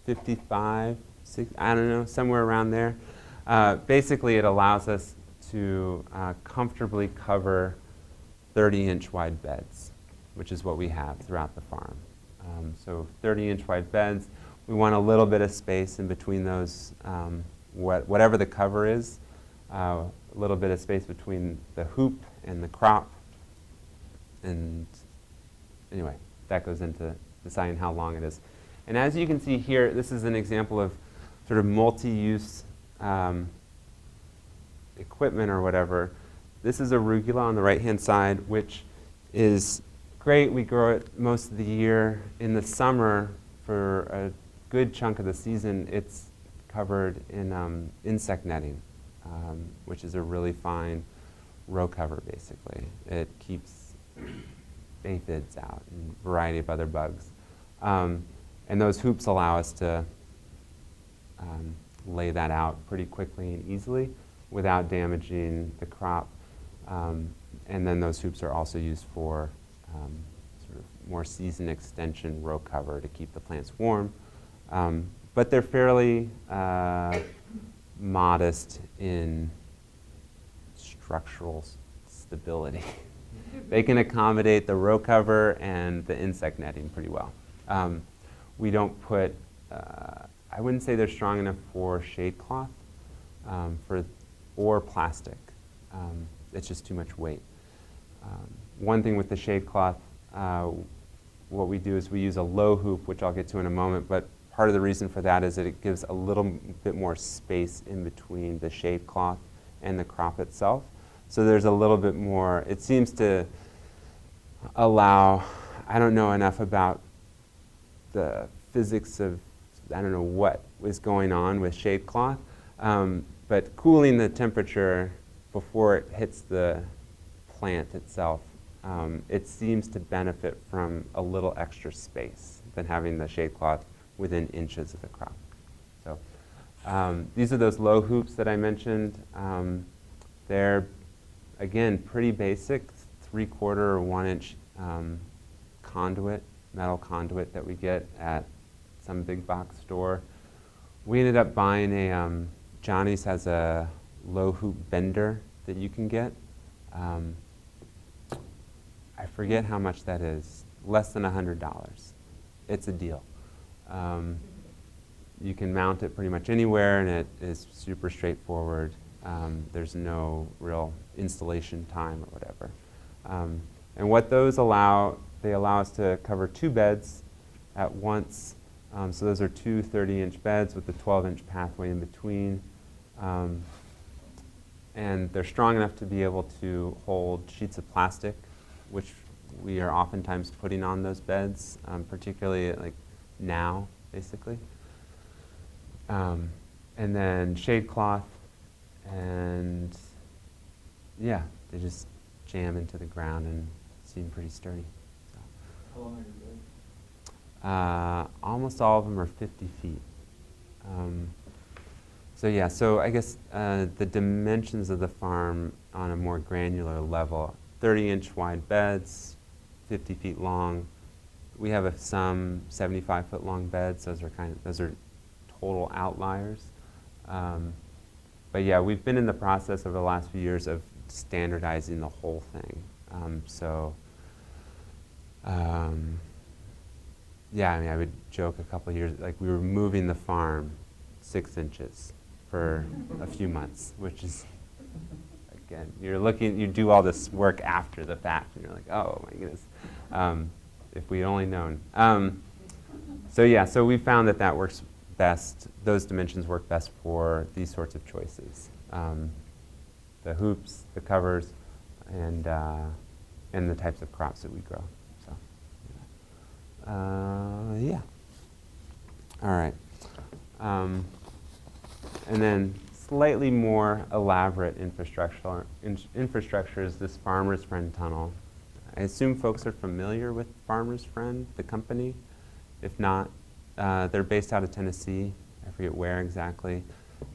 55, 60, I don't know, somewhere around there. Basically, it allows us to comfortably cover 30-inch wide beds, which is what we have throughout the farm. So 30-inch wide beds, we want a little bit of space in between those, whatever the cover is, a little bit of space between the hoop and the crop. And anyway, that goes into deciding how long it is. And as you can see here, this is an example of sort of multi-use equipment or whatever. This is arugula on the right-hand side, which is great. We grow it most of the year. In the summer, for a good chunk of the season, it's covered in insect netting, which is a really fine row cover, basically. It keeps aphids out and a variety of other bugs. And those hoops allow us to lay that out pretty quickly and easily without damaging the crop. And then those hoops are also used for sort of more season extension row cover to keep the plants warm. But they're fairly modest in structural stability. They can accommodate the row cover and the insect netting pretty well. We don't put, I wouldn't say they're strong enough for shade cloth or plastic. It's just too much weight. One thing with the shade cloth, what we do is we use a low hoop, which I'll get to in a moment, but part of the reason for that is that it gives a little bit more space in between the shade cloth and the crop itself. So there's a little bit more, it seems to allow, I don't know enough about the physics of, I don't know what is going on with shade cloth, but cooling the temperature before it hits the plant itself, it seems to benefit from a little extra space than having the shade cloth within inches of the crop. So these are those low hoops that I mentioned. They're, again, pretty basic, 3/4 or 1 inch conduit, metal conduit that we get at some big box store. We ended up buying a, Johnny's has a low hoop bender that you can get. I forget how much that is, less than $100. It's a deal. You can mount it pretty much anywhere, and it is super straightforward. There's no real installation time or whatever. And what those allow, they allow us to cover 2 beds at once. So those are 2 30-inch beds with a 12-inch pathway in between. And they're strong enough to be able to hold sheets of plastic, which we are oftentimes putting on those beds, particularly like now, basically. And then shade cloth, and yeah, they just jam into the ground and seem pretty sturdy. So. How long are you doing? Almost all of them are 50 feet. So yeah, so I guess the dimensions of the farm on a more granular level, 30-inch wide beds, 50 feet long. We have some 75-foot long beds. Those are total outliers. But yeah, we've been in the process over the last few years of standardizing the whole thing. Yeah, I mean, I would joke a couple of years, like we were moving the farm 6 inches for a few months, which is, again, you do all this work after the fact, and you're like, oh my goodness, if we'd only known. So yeah, so we found that that works best, those dimensions work best for these sorts of choices. The hoops, the covers, and the types of crops that we grow. So, yeah. All right. And then slightly more elaborate infrastructure is this Farmer's Friend tunnel. I assume folks are familiar with Farmer's Friend, the company. If not, they're based out of Tennessee. I forget where exactly.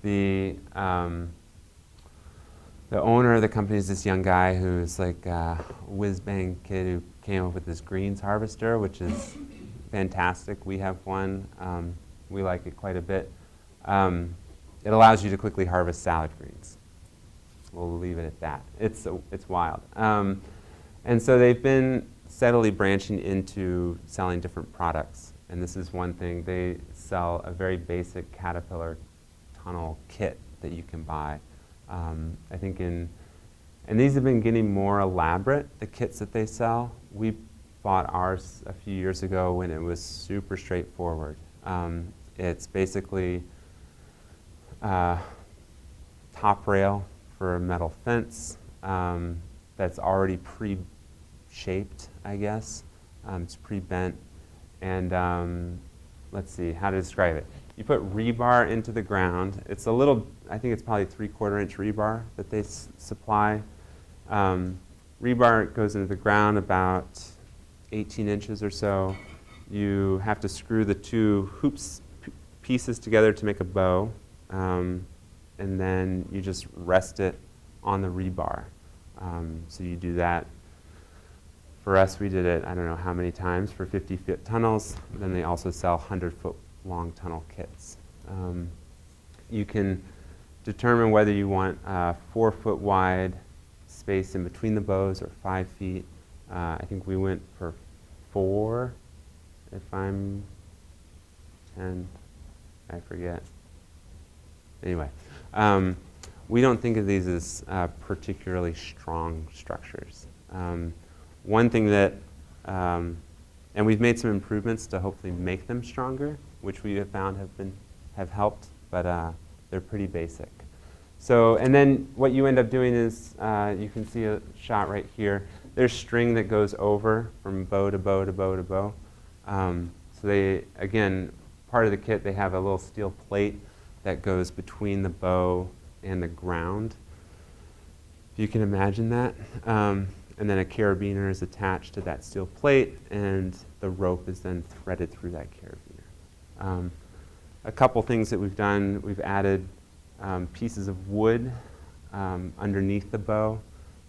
The owner of the company is this young guy who's like a whiz-bang kid who came up with this greens harvester, which is fantastic. We have one. We like it quite a bit. It allows you to quickly harvest salad greens. We'll leave it at that. It's wild. And so they've been steadily branching into selling different products. And this is one thing. They sell a very basic Caterpillar tunnel kit that you can buy. I think and these have been getting more elaborate, the kits that they sell. We bought ours a few years ago when it was super straightforward. It's basically top rail for a metal fence that's already pre-shaped, I guess. It's pre-bent. And let's see how to describe it. You put rebar into the ground. It's a little, I think it's probably 3/4 inch rebar that they supply. Rebar goes into the ground about 18 inches or so. You have to screw the 2 hoops pieces together to make a bow. And then you just rest it on the rebar. So you do that. For us, we did it, I don't know how many times, for 50-foot tunnels. Then they also sell 100-foot long tunnel kits. You can determine whether you want 4-foot wide space in between the bows or 5 feet. I think we went for 4, if I'm 10, I forget. Anyway, we don't think of these as particularly strong structures. One thing that, and we've made some improvements to hopefully make them stronger. which we have found have helped, but they're pretty basic. So, and then what you end up doing is, you can see a shot right here. There's string that goes over from bow to bow to bow to bow. So they, again, part of the kit, they have a little steel plate that goes between the bow and the ground. If you can imagine that. And then a carabiner is attached to that steel plate, and the rope is then threaded through that carabiner. A couple things that we've done, we've added pieces of wood underneath the bow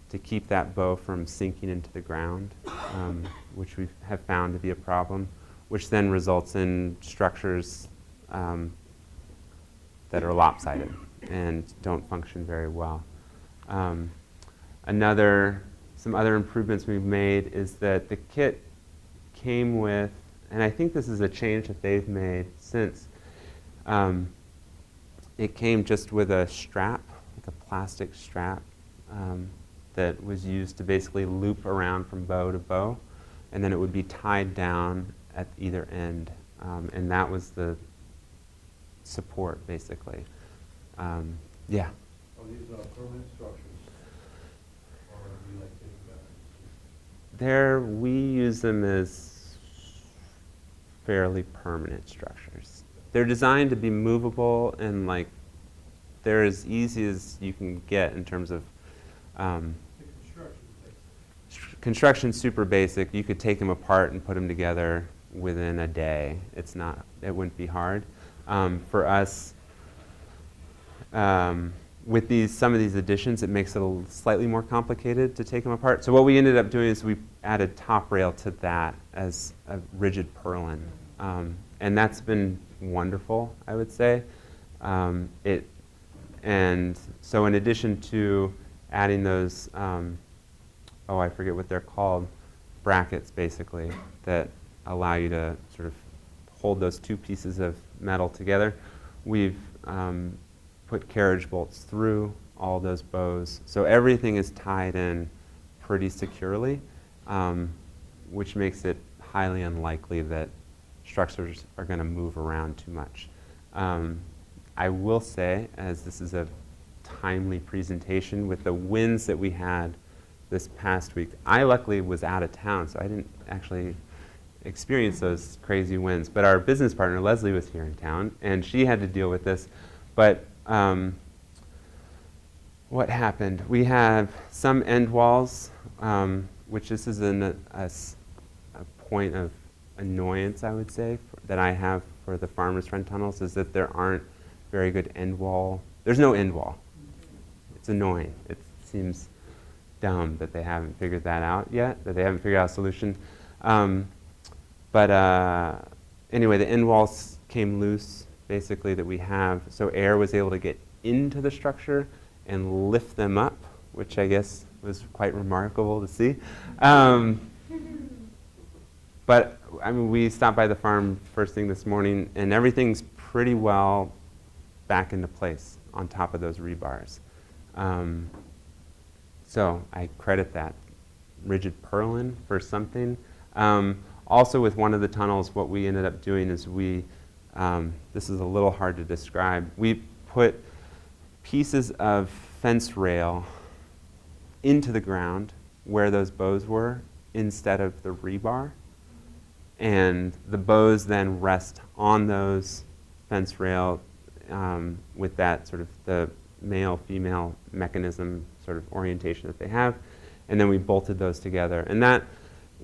to keep that bow from sinking into the ground, which we have found to be a problem, which then results in structures that are lopsided and don't function very well. Some other improvements we've made is that the kit came with, and I think this is a change that they've made since, it came just with a strap, like a plastic strap, that was used to basically loop around from bow to bow, and then it would be tied down at either end, and that was the support, basically. Yeah. Are these permanent structures? Or do you like taking that? There, we use them as fairly permanent structures. They're designed to be movable, and like they're as easy as you can get in terms of The construction thing. construction's super basic. You could take them apart and put them together within a day. It wouldn't be hard. For us, with some of these additions, it makes it slightly more complicated to take them apart. So what we ended up doing is we added top rail to that as a rigid purlin. And that's been wonderful, I would say. And so in addition to adding those, I forget what they're called, brackets basically, that allow you to sort of hold those two pieces of metal together, we've put carriage bolts through all those bows. So everything is tied in pretty securely, which makes it highly unlikely that structures are going to move around too much. I will say, as this is a timely presentation, with the winds that we had this past week, I luckily was out of town, so I didn't actually experience those crazy winds. But our business partner, Leslie, was here in town, and she had to deal with this. But what happened? We have some end walls, which this is a point of annoyance, I would say, that I have for the Farmers Friend tunnels, is that there aren't very good end wall. There's no end wall. It's annoying. It seems dumb that they haven't figured that out yet, that they haven't figured out a solution. But anyway, the end walls came loose, basically, that we have, so air was able to get into the structure and lift them up, which I guess was quite remarkable to see. But I mean, we stopped by the farm first thing this morning, and everything's pretty well back into place on top of those rebars. So I credit that rigid purlin for something. Also with one of the tunnels, what we ended up doing is this is a little hard to describe, we put pieces of fence rail into the ground where those bows were instead of the rebar. And the bows then rest on those fence rail with that sort of the male-female mechanism sort of orientation that they have. And then we bolted those together. And that,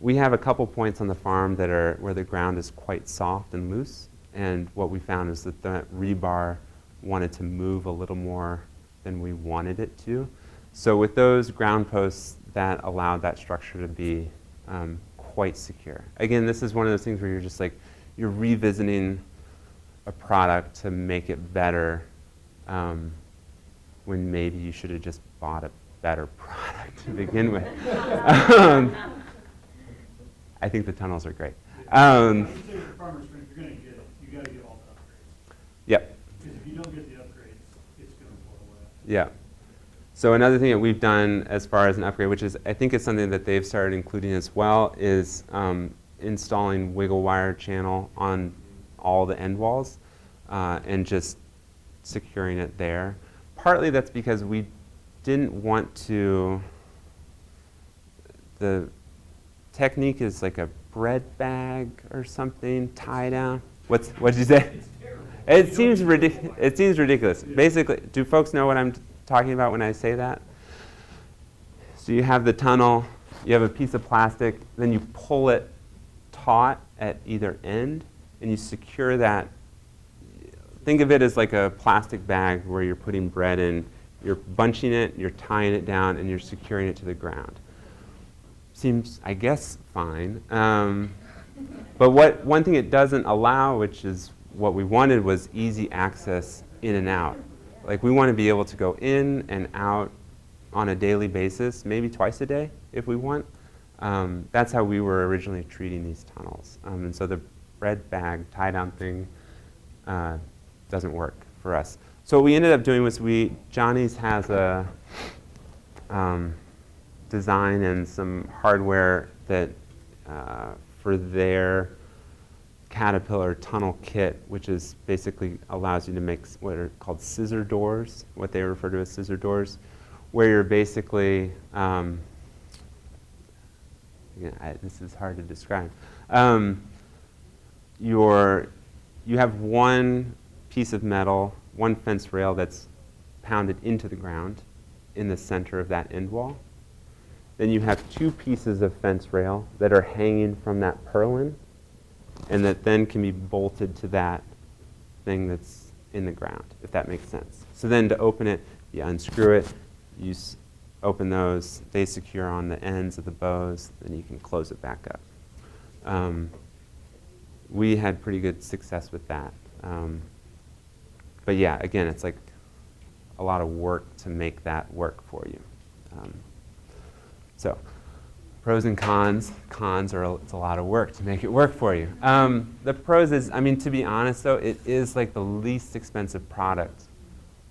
we have a couple points on the farm that are where the ground is quite soft and loose. And what we found is that the rebar wanted to move a little more than we wanted it to. So with those ground posts, that allowed that structure to be quite secure. Again, this is one of those things where you're just like, you're revisiting a product to make it better when maybe you should have just bought a better product to begin with. I think the tunnels are great. I would say with Farmers Friend, if you're going to get it, you got to get all the upgrades. Yep. Because if you don't get the upgrades, it's going to blow away. Yeah. So another thing that we've done as far as an upgrade, which is I think is something that they've started including as well, is installing wiggle wire channel on all the end walls and just securing it there. Partly that's because we didn't want to, the technique is like a bread bag or something, tie down. What did you say? It seems ridiculous. It seems ridiculous. Basically, do folks know what I'm talking about when I say that? So you have the tunnel, you have a piece of plastic, then you pull it taut at either end, and you secure that. Think of it as like a plastic bag where you're putting bread in. You're bunching it, you're tying it down, and you're securing it to the ground. Seems, I guess, fine. But one thing it doesn't allow, which is what we wanted, was easy access in and out. Like, we want to be able to go in and out on a daily basis, maybe twice a day if we want. That's how we were originally treating these tunnels. And so the bread bag tie-down thing doesn't work for us. So what we ended up doing was Johnny's has a design and some hardware that for their Caterpillar tunnel kit, which is basically allows you to make what are called scissor doors, what they refer to as scissor doors, where you're basically, this is hard to describe. You have one piece of metal, one fence rail that's pounded into the ground in the center of that end wall. Then you have two pieces of fence rail that are hanging from that purlin, and that then can be bolted to that thing that's in the ground, if that makes sense. So then to open it, you unscrew it, you open those, they secure on the ends of the bows, then you can close it back up. We had pretty good success with that. But yeah, again, it's like a lot of work to make that work for you. So pros and cons. Cons are it's a lot of work to make it work for you. The pros is, I mean, to be honest though, it is like the least expensive product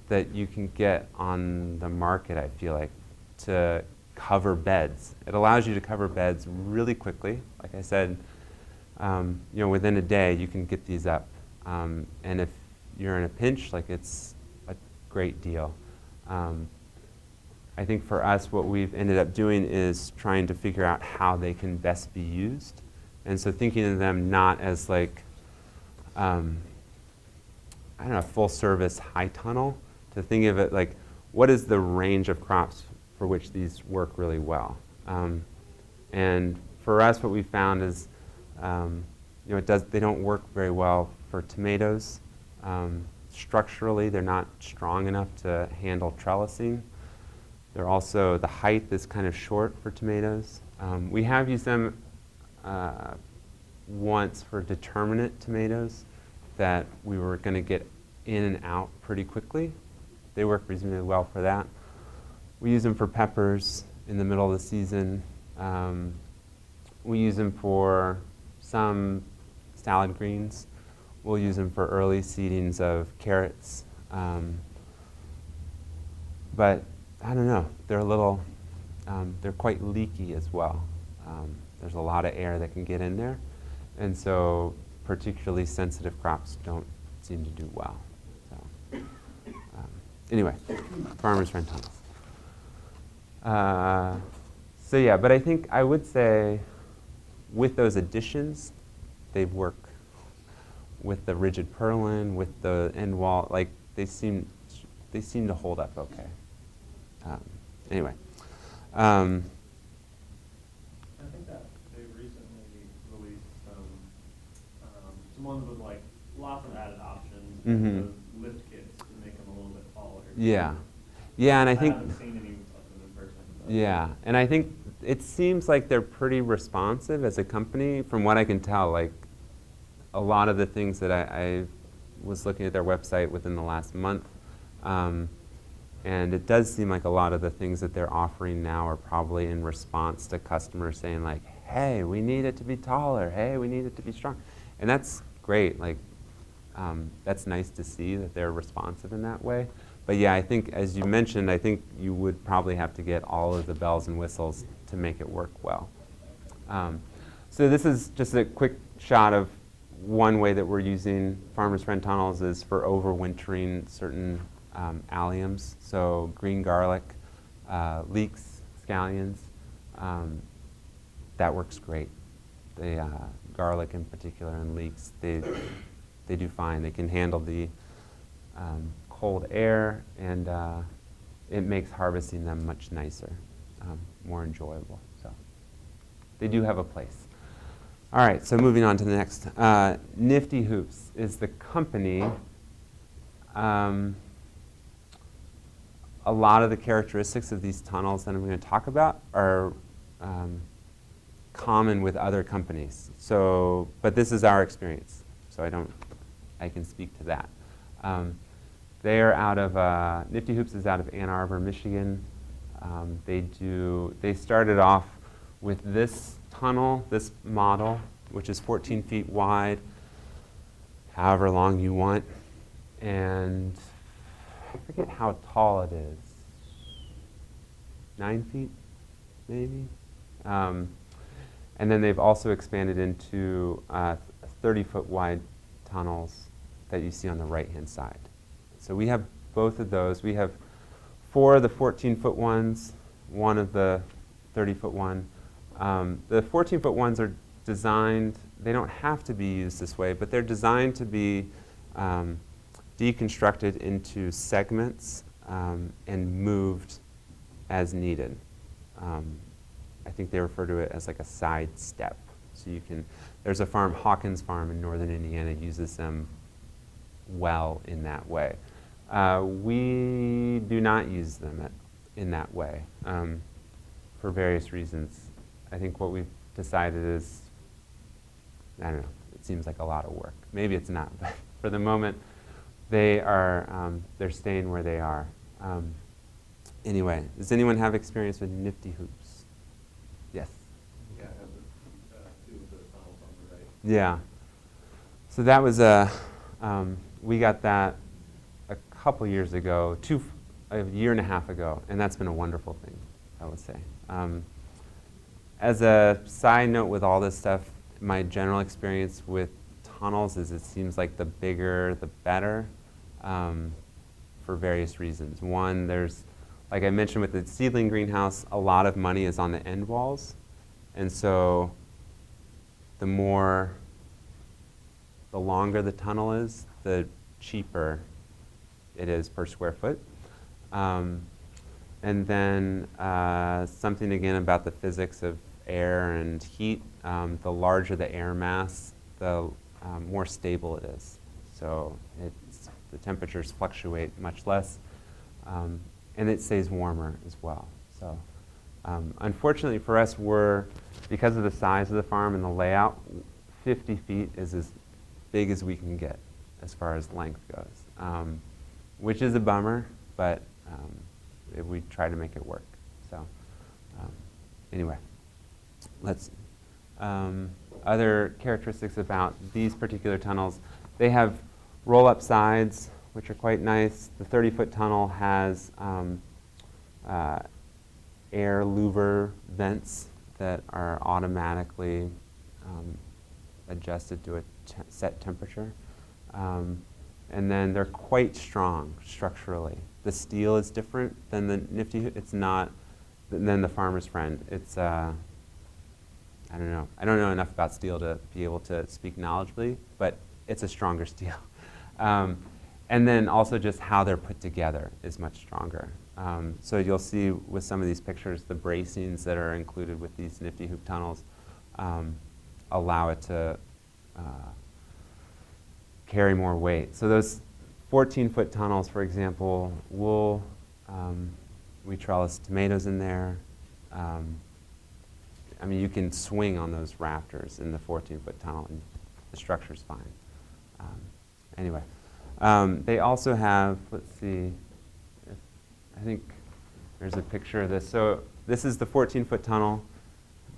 that you can get on the market, I feel like, to cover beds. It allows you to cover beds really quickly. Like I said, within a day you can get these up. And if you're in a pinch, like, it's a great deal. I think for us, what we've ended up doing is trying to figure out how they can best be used. And so thinking of them not as like, a full service high tunnel, to think of it like, what is the range of crops for which these work really well? And for us, what we found is, they don't work very well for tomatoes. Structurally, they're not strong enough to handle trellising. They're also, the height is kind of short for tomatoes. We have used them once for determinate tomatoes that we were going to get in and out pretty quickly. They work reasonably well for that. We use them for peppers in the middle of the season. We use them for some salad greens. We'll use them for early seedings of carrots. But I don't know, they're they're quite leaky as well. There's a lot of air that can get in there. And so particularly sensitive crops don't seem to do well. So, anyway, farmers' friend tunnels. So yeah, but I think I would say with those additions, they work with the rigid purlin, with the end wall, like they seem to hold up okay. Anyway. I think that they recently released some ones with like lots of added options, those lift kits to make them a little bit taller. Yeah. Yeah, and I think, haven't seen any of them in person. But yeah, and I think it seems like they're pretty responsive as a company, from what I can tell. Like, a lot of the things that I was looking at their website within the last month, and it does seem like a lot of the things that they're offering now are probably in response to customers saying like, hey, we need it to be taller, hey, we need it to be strong. And that's great, like, that's nice to see that they're responsive in that way. But yeah, I think, as you mentioned, I think you would probably have to get all of the bells and whistles to make it work well. So this is just a quick shot of one way that we're using Farmers Friend tunnels is for overwintering certain alliums, so green garlic, leeks, scallions. That works great. The garlic in particular and leeks, they do fine. They can handle the cold air, and it makes harvesting them much nicer, more enjoyable. So they do have a place. All right, so moving on to the next. Nifty Hoops is the company. A lot of the characteristics of these tunnels that I'm going to talk about are common with other companies. So, but this is our experience, so I can speak to that. They are out of, Nifty Hoops is out of Ann Arbor, Michigan. They started off with this tunnel, this model, which is 14 feet wide, however long you want, and I forget how tall it is, 9 feet, maybe? And then they've also expanded into 30-foot wide tunnels that you see on the right-hand side. So we have both of those. We have 4 of the 14-foot ones, 1 of the 30-foot one. The 14-foot ones are designed, they don't have to be used this way, but they're designed to be deconstructed into segments and moved as needed. I think they refer to it as like a side step. So you can, there's a farm, Hawkins Farm in northern Indiana, uses them well in that way. We do not use them in that way for various reasons. I think what we've decided is, I don't know, it seems like a lot of work. Maybe it's not, but for the moment, they're staying where they are. Anyway, does anyone have experience with Nifty Hoops? Yes? Yeah, I have the 2 of the tunnels on the right. Yeah. So that was we got that a couple years ago, a year and a half ago, and that's been a wonderful thing, I would say. As a side note with all this stuff, my general experience with tunnels is it seems like the bigger, the better, for various reasons. One, there's, like I mentioned with the seedling greenhouse, a lot of money is on the end walls, and so the longer the tunnel is, the cheaper it is per square foot. And then something again about the physics of air and heat, the larger the air mass, the more stable it is. So the temperatures fluctuate much less, and it stays warmer as well. So unfortunately for us, because of the size of the farm and the layout, 50 feet is as big as we can get as far as length goes, which is a bummer, but we try to make it work. So anyway, let's other characteristics about these particular tunnels. They have roll-up sides, which are quite nice. The 30-foot tunnel has air louver vents that are automatically adjusted to a set temperature. And then they're quite strong structurally. The steel is different than the Nifty, it's not than the Farmer's Friend. It's, I don't know. I don't know enough about steel to be able to speak knowledgeably, but it's a stronger steel. And then also just how they're put together is much stronger. So you'll see with some of these pictures, the bracings that are included with these Nifty Hoop tunnels allow it to carry more weight. So those 14-foot tunnels, for example, we trellis tomatoes in there. I mean, you can swing on those rafters in the 14-foot tunnel, and the structure's fine. Anyway, they also have, let's see, I think there's a picture of this. So this is the 14-foot tunnel.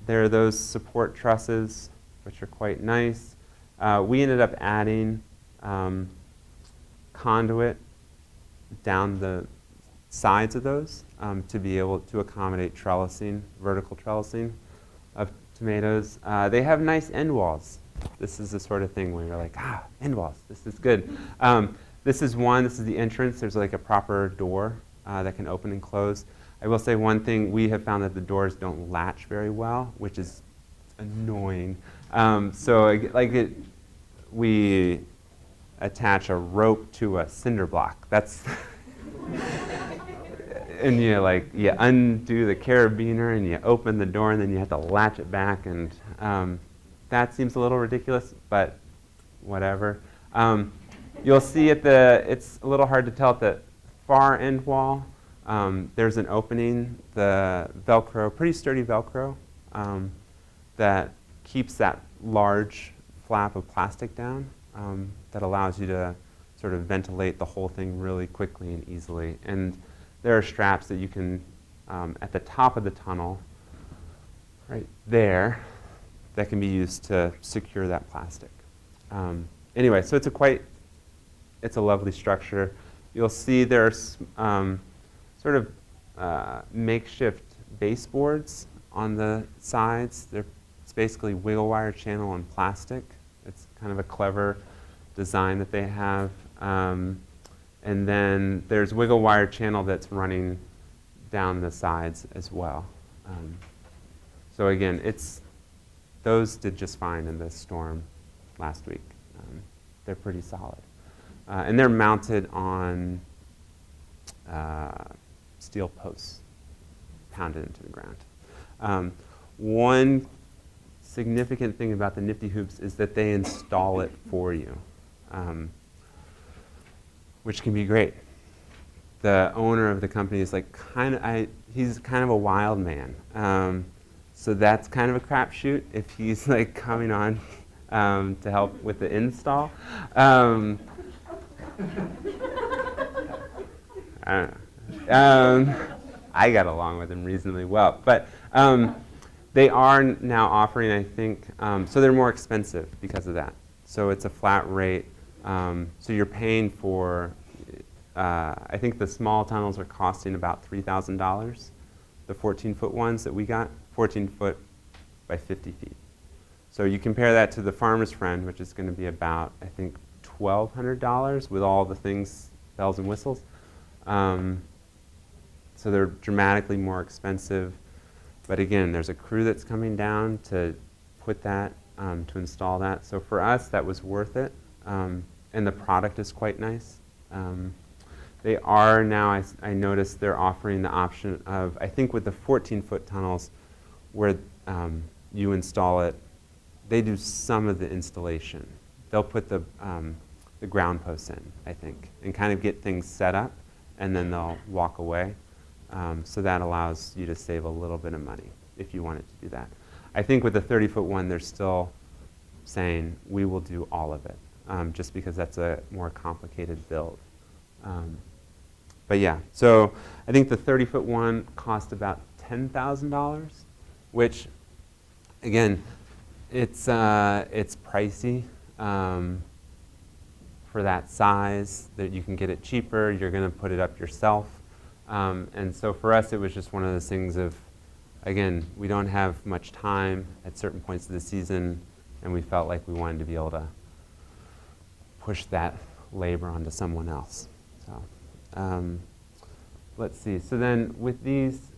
There are those support trusses, which are quite nice. We ended up adding conduit down the sides of those to be able to accommodate trellising, vertical trellising of tomatoes. They have nice end walls. This is the sort of thing where you're like, end walls, this is good. This is the entrance. There's like a proper door that can open and close. I will say one thing, we have found that the doors don't latch very well, which is annoying. We attach a rope to a cinder block. That's, and you undo the carabiner and you open the door and then you have to latch it back, and that seems a little ridiculous, but whatever. You'll see it's a little hard to tell at the far end wall. There's an opening, the Velcro, pretty sturdy Velcro, that keeps that large flap of plastic down, that allows you to sort of ventilate the whole thing really quickly and easily. And there are straps that you can, at the top of the tunnel, right there, that can be used to secure that plastic. Anyway, so it's a lovely structure. You'll see there's sort of makeshift baseboards on the sides. It's basically wiggle wire channel and plastic. It's kind of a clever design that they have. And then there's wiggle wire channel that's running down the sides as well. So again, those did just fine in this storm last week. They're pretty solid. And they're mounted on steel posts pounded into the ground. One significant thing about the Nifty Hoops is that they install it for you, which can be great. The owner of the company is he's kind of a wild man. So that's kind of a crapshoot if he's coming on to help with the install. I got along with him reasonably well, but they are now offering, I think, so they're more expensive because of that. So it's a flat rate. So you're paying for, I think the small tunnels are costing about $3,000. The 14-foot ones that we got, 14 foot by 50 feet. So you compare that to the Farmer's Friend, which is going to be about, I think, $1,200 with all the things, bells and whistles. So they're dramatically more expensive. But again, there's a crew that's coming down to put that, to install that. So for us, that was worth it. And the product is quite nice. They are now, I noticed they're offering the option of, I think with the 14-foot tunnels, where you install it, they do some of the installation. They'll put the ground posts in, I think, and kind of get things set up, and then they'll walk away. So that allows you to save a little bit of money if you wanted to do that. I think with the 30-foot one, they're still saying, we will do all of it, just because that's a more complicated build. But yeah, so I think the 30-foot one cost about $10,000, which, again, it's pricey for that size. That you can get it cheaper. You're going to put it up yourself, and so for us, it was just one of those things of, again, we don't have much time at certain points of the season, and we felt like we wanted to be able to push that labor onto someone else. So let's see. So then with these,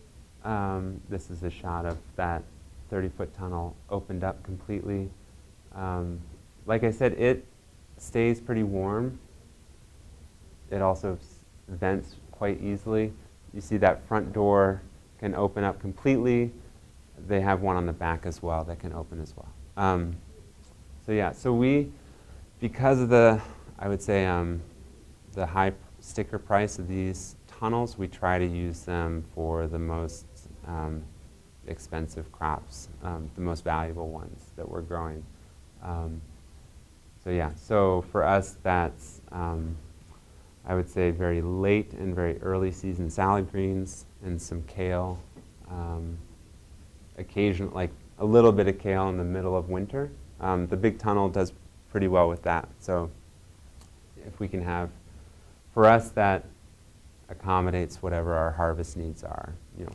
this is a shot of that 30-foot tunnel opened up completely. Like I said, it stays pretty warm. It also vents quite easily. You see that front door can open up completely. They have one on the back as well that can open as well. So yeah, so we, because of the, I would say, the high sticker price of these tunnels, we try to use them for the most expensive crops, the most valuable ones that we're growing. So yeah, so for us, that's, I would say, very late and very early season salad greens and some kale, occasionally, like a little bit of kale in the middle of winter. The big tunnel does pretty well with that. So if we can have, for us, that accommodates whatever our harvest needs are.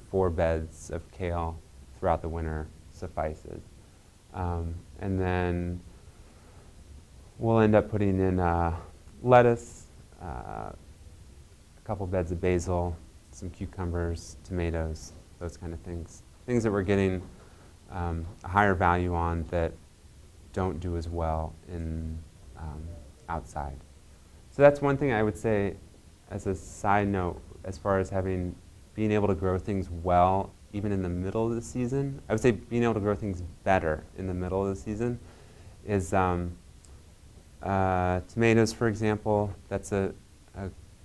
4 beds of kale throughout the winter suffices. And then we'll end up putting in lettuce, a couple beds of basil, some cucumbers, tomatoes, those kind of things. Things that we're getting a higher value on that don't do as well in outside. So that's one thing I would say as a side note, as far as being able to grow things well even in the middle of the season. I would say being able to grow things better in the middle of the season is tomatoes, for example. That's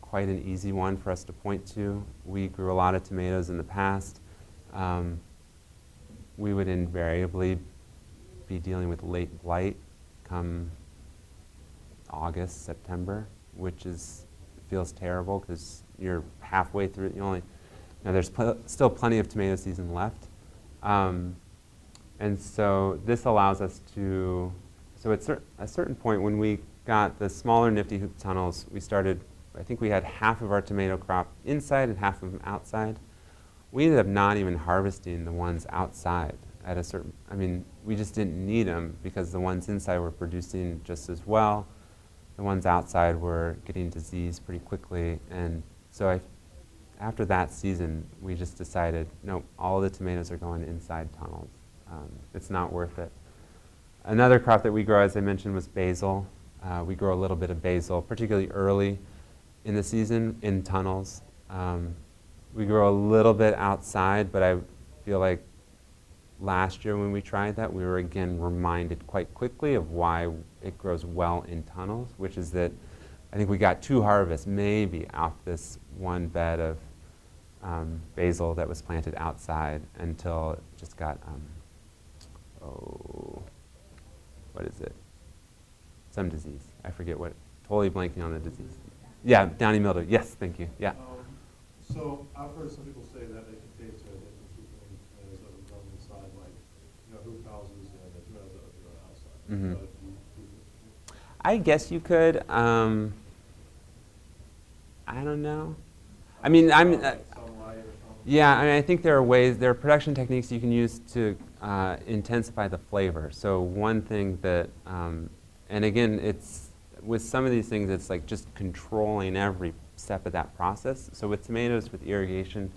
quite an easy one for us to point to. We grew a lot of tomatoes in the past. We would invariably be dealing with late blight come August, September, which feels terrible because you're halfway through it. There's still plenty of tomato season left. And so this allows us to, so at a certain point when we got the smaller Nifty Hoop tunnels, I think we had half of our tomato crop inside and half of them outside. We ended up not even harvesting the ones outside we just didn't need them because the ones inside were producing just as well. The ones outside were getting disease pretty quickly. And so after that season, we just decided, no, all the tomatoes are going inside tunnels. It's not worth it. Another crop that we grow, as I mentioned, was basil. We grow a little bit of basil, particularly early in the season in tunnels. We grow a little bit outside, but I feel like last year when we tried that, we were again reminded quite quickly of why it grows well in tunnels, which is that I think we got 2 harvests maybe off this one bed of basil that was planted outside until it just got, what is it? Some disease. I forget what, totally blanking on the disease. Yeah, downy mildew. Yes, thank you. Yeah. So I've heard some people say that they can taste the difference between tomatoes that were grown inside, like, hoop houses and the tomatoes that were grown outside. Mhm. Do you- I guess you could. I don't know. I mean, Sunlight or something? yeah, I think there are production techniques you can use to intensify the flavor. So one thing that, and again, with some of these things, it's like just controlling every step of that process. So with tomatoes, with irrigation,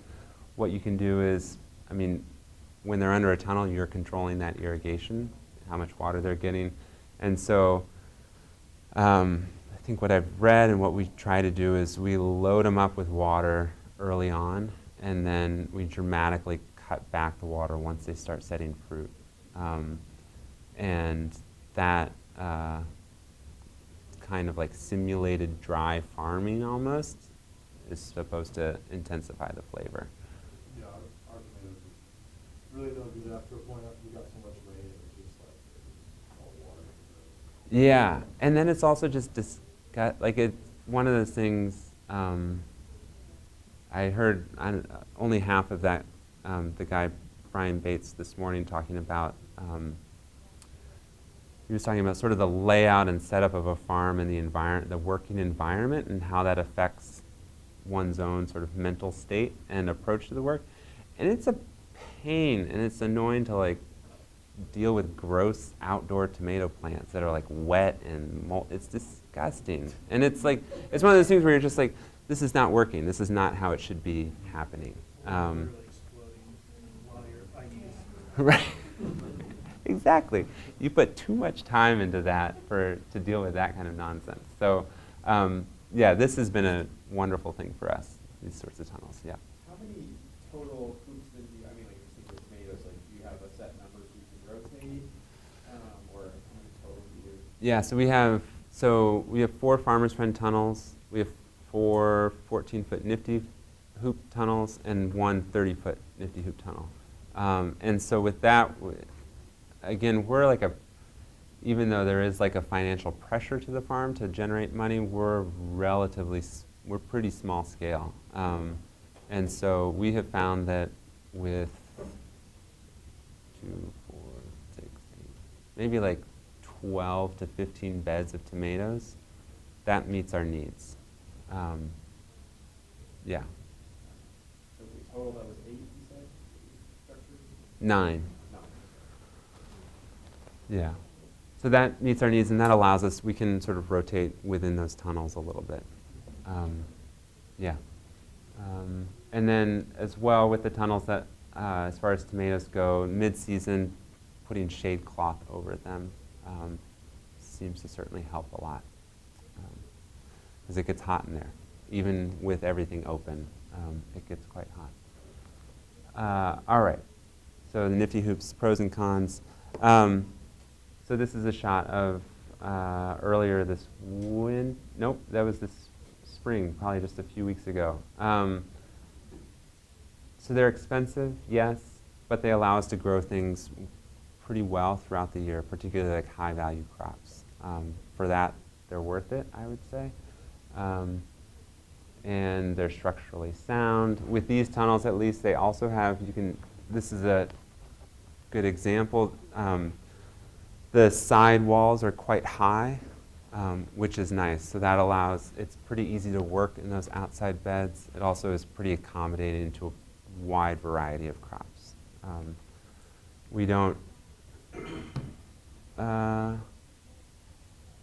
what you can do is, when they're under a tunnel, you're controlling that irrigation, how much water they're getting. And so I think what I've read and what we try to do is we load them up with water early on, and then we dramatically cut back the water once they start setting fruit. And that kind of like simulated dry farming almost is supposed to intensify the flavor. Yeah, our tomatoes really don't do that to a point after we got so much rain, and it's just like, it's all water. Yeah, and then it's also just one of those things I heard only half of that, the guy Brian Bates this morning talking about, he was talking about sort of the layout and setup of a farm and the working environment and how that affects one's own sort of mental state and approach to the work. And it's a pain and it's annoying to deal with gross outdoor tomato plants that are wet and it's disgusting. And it's one of those things where you're just like, this is not working. This is not how it should be happening. Right. Exactly. You put too much time into that to deal with that kind of nonsense. So, yeah, this has been a wonderful thing for us, these sorts of tunnels, yeah. How many total hoops do you, like you see with tomatoes, do you have a set number so you can rotate? Or how many total do you? Yeah, so we have 4 Farmers Friend tunnels. We have 4 14-foot Nifty Hoop tunnels and 1 30-foot Nifty Hoop tunnel. And so with that, again, we're even though there is a financial pressure to the farm to generate money, we're pretty small scale. And so we have found that with 2, 4, 6, 8, maybe 12 to 15 beds of tomatoes, that meets our needs. Yeah. So the total that was 8, you said? Structure? 9. No. Yeah. So that meets our needs, and that allows us, we can sort of rotate within those tunnels a little bit. Yeah. And then as well with the tunnels that, as far as tomatoes go, mid-season, putting shade cloth over them seems to certainly help a lot. Because it gets hot in there. Even with everything open, it gets quite hot. All right, so the Nifty Hoops pros and cons. So this is a shot of earlier this nope, that was this spring, probably just a few weeks ago. So they're expensive, yes, but they allow us to grow things pretty well throughout the year, particularly like high-value crops. For that, they're worth it, I would say. And they're structurally sound. With these tunnels, at least, they also have, this is a good example. The side walls are quite high, which is nice. So that allows, it's pretty easy to work in those outside beds. It also is pretty accommodating to a wide variety of crops. We don't, I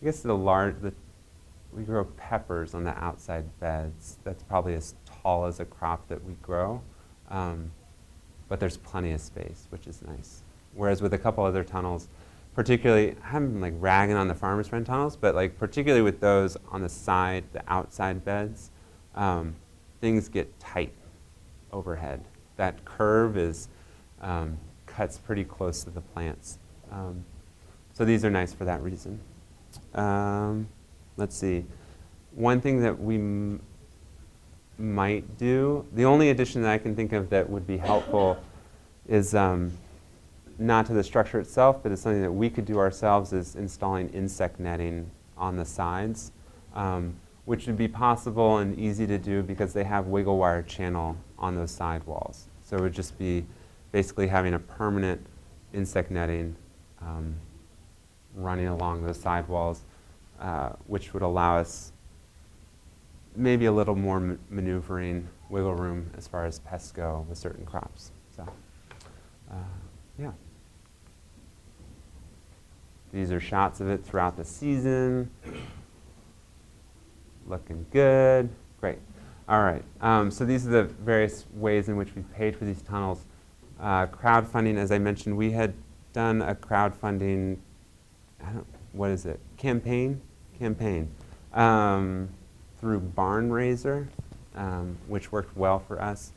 guess we grow peppers on the outside beds. That's probably as tall as a crop that we grow. But there's plenty of space, which is nice. Whereas with a couple other tunnels, particularly, I haven't been like ragging on the Farmer's Friend tunnels, but like particularly with those on the side, the outside beds, things get tight overhead. That curve cuts pretty close to the plants. So these are nice for that reason. Let's see. One thing that we might do, the only addition that I can think of that would be helpful is not to the structure itself, but it's something that we could do ourselves, is installing insect netting on the sides, which would be possible and easy to do because they have wiggle wire channel on those side walls. So it would just be basically having a permanent insect netting running along those side walls, which would allow us maybe a little more maneuvering wiggle room as far as pests go with certain crops. So, yeah. These are shots of it throughout the season. Looking good. Great. All right. So these are the various ways in which we paid for these tunnels. Crowdfunding, as I mentioned, we had done a crowdfunding, campaign through Barnraiser, which worked well for us.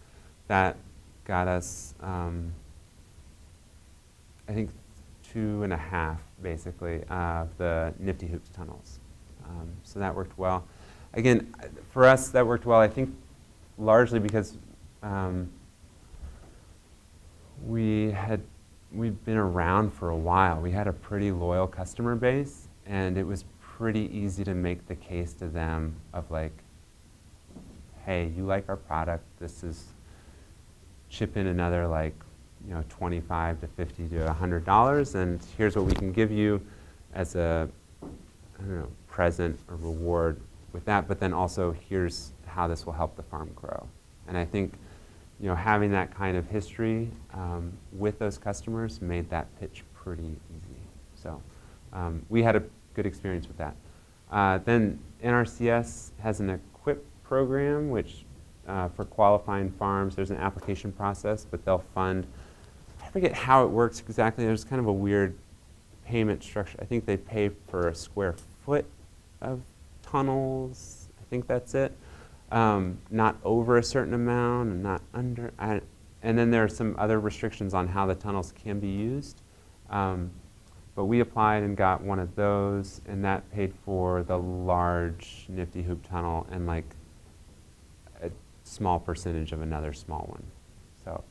That got us, I think, 2.5, basically, of the Nifty Hoops tunnels. So that worked well. Again, for us, that worked well, I think, largely because we'd been around for a while. We had a pretty loyal customer base, and it was pretty easy to make the case to them of like, hey, you like our product, this is, chip in another like, $25 to $50 to $100, and here's what we can give you as a, present or reward with that, but then also here's how this will help the farm grow. And I think, having that kind of history with those customers made that pitch pretty easy. So we had a good experience with that. Then NRCS has an EQIP program, which for qualifying farms, there's an application process, but they'll fund, I forget how it works exactly, there's kind of a weird payment structure. I think they pay for a square foot of tunnels, I think that's it. Not over a certain amount and not under. And then there are some other restrictions on how the tunnels can be used. But we applied and got one of those, and that paid for the large Nifty Hoop tunnel and like a small percentage of another small one. So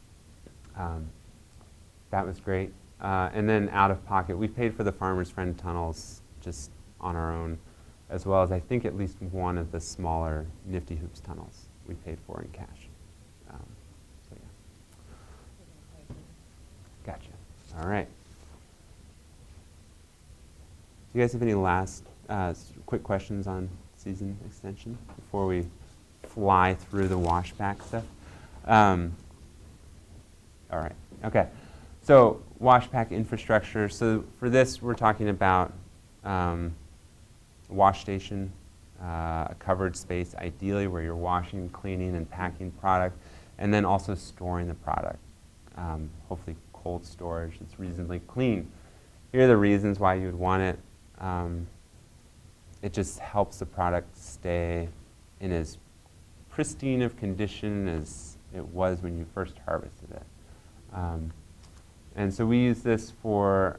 that was great. And then out of pocket, we paid for the Farmer's Friend tunnels just on our own, as well as I think at least one of the smaller Nifty Hoops tunnels we paid for in cash. So yeah. Gotcha. All right. Do you guys have any last quick questions on season extension before we fly through the washback stuff? All right. Okay. So washback infrastructure. So for this, we're talking about wash station, a covered space ideally where you're washing, cleaning, and packing product, and then also storing the product. Hopefully cold storage that's reasonably clean. Here are the reasons why you would want it. It just helps the product stay in as pristine of condition as it was when you first harvested it. And so we use this for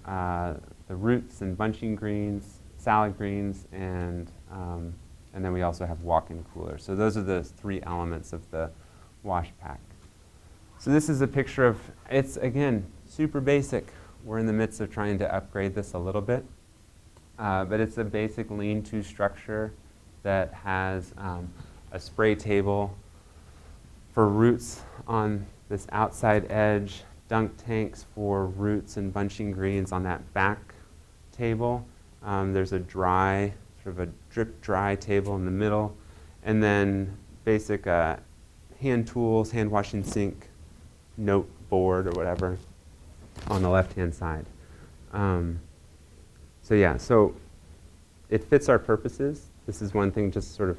the roots and bunching greens, salad greens, and then we also have walk-in coolers. So those are the three elements of the wash pack. So this is a picture of, it's again, super basic. We're in the midst of trying to upgrade this a little bit. But it's a basic lean-to structure that has a spray table for roots on this outside edge, dunk tanks for roots and bunching greens on that back table. There's a dry, sort of a drip dry table in the middle, and then basic hand tools, hand washing sink, note board or whatever on the left-hand side. So yeah, so it fits our purposes. This is one thing, just sort of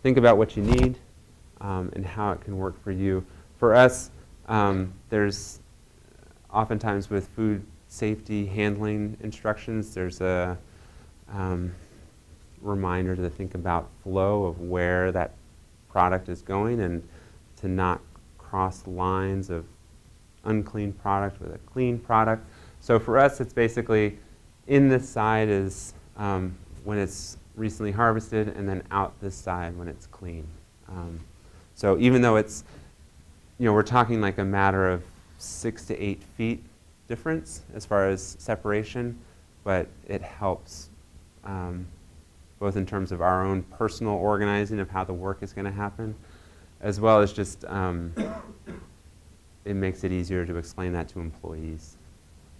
think about what you need and how it can work for you. For us, there's oftentimes with food safety handling instructions, there's a reminder to think about flow of where that product is going and to not cross lines of unclean product with a clean product. So for us, it's basically in this side is when it's recently harvested, and then out this side when it's clean. So even though it's, we're talking like a matter of 6 to 8 feet difference as far as separation, but it helps both in terms of our own personal organizing of how the work is going to happen, as well as just it makes it easier to explain that to employees.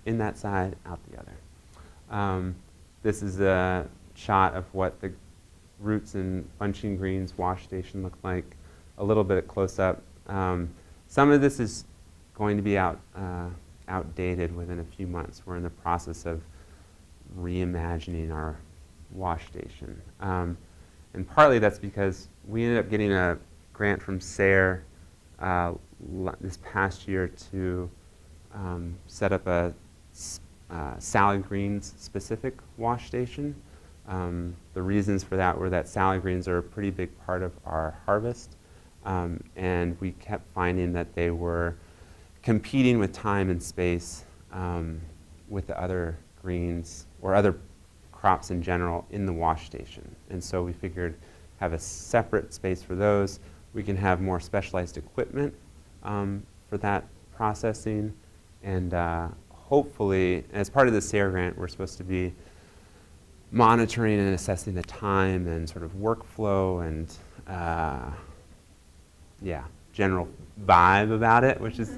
In that side, out the other. This is a shot of what the roots and bunching greens wash station look like, a little bit close up. Some of this is going to be outdated within a few months. We're in the process of reimagining our wash station. And partly that's because we ended up getting a grant from SARE this past year to set up a salad greens specific wash station. The reasons for that were that salad greens are a pretty big part of our harvest, and we kept finding that they were competing with time and space with the other greens or other crops in general in the wash station. And so we figured have a separate space for those. We can have more specialized equipment for that processing, and hopefully, as part of the SARE grant, we're supposed to be monitoring and assessing the time and sort of workflow and general vibe about it, which is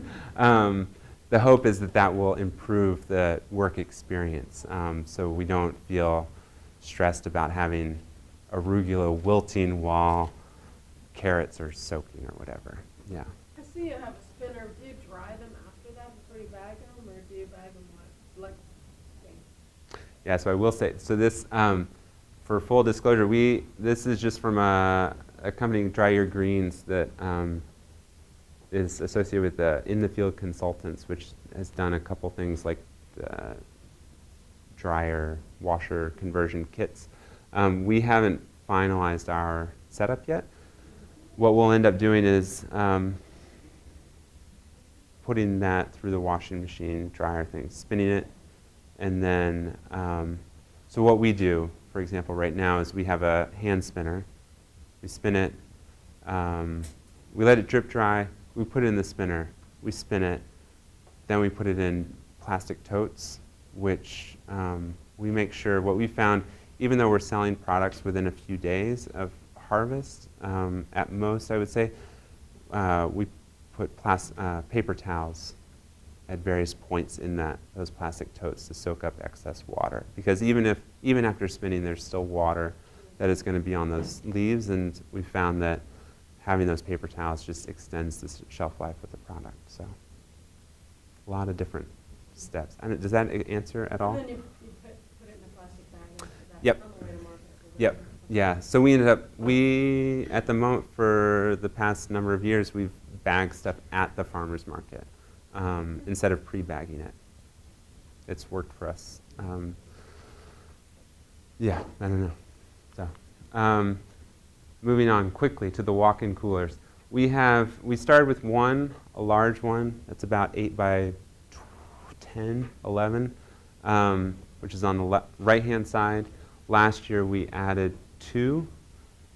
the hope is that that will improve the work experience, so we don't feel stressed about having arugula wilting while carrots are soaking or whatever. Yeah. I see you have a spinner. Do you dry them after that before you bag them, or do you bag them like? Yeah, so I will say, so this, for full disclosure, this is just from a company, Dry Your Greens, that is associated with the In the Field Consultants, which has done a couple things like dryer, washer conversion kits. We haven't finalized our setup yet. What we'll end up doing is putting that through the washing machine, dryer thing, spinning it, and then, so what we do, for example, right now is we have a hand spinner. We spin it, we let it drip dry, we put it in the spinner, we spin it, then we put it in plastic totes, which we make sure, what we found, even though we're selling products within a few days of harvest, at most I would say, we put paper towels at various points in those plastic totes to soak up excess water. Because even after spinning, there's still water that is going to be on those leaves, and we found that having those paper towels just extends the shelf life of the product. So a lot of different steps. Does that answer at all? And then you put it in a plastic bag. Yep. On the way to market. Yep. Yeah. So we at the moment for the past number of years, we've bagged stuff at the farmer's market instead of pre-bagging it. It's worked for us. Yeah, I don't know. So, moving on quickly to the walk-in coolers. We started with a large one that's about 8 by 10, 11, which is on the right-hand side. Last year we added 2,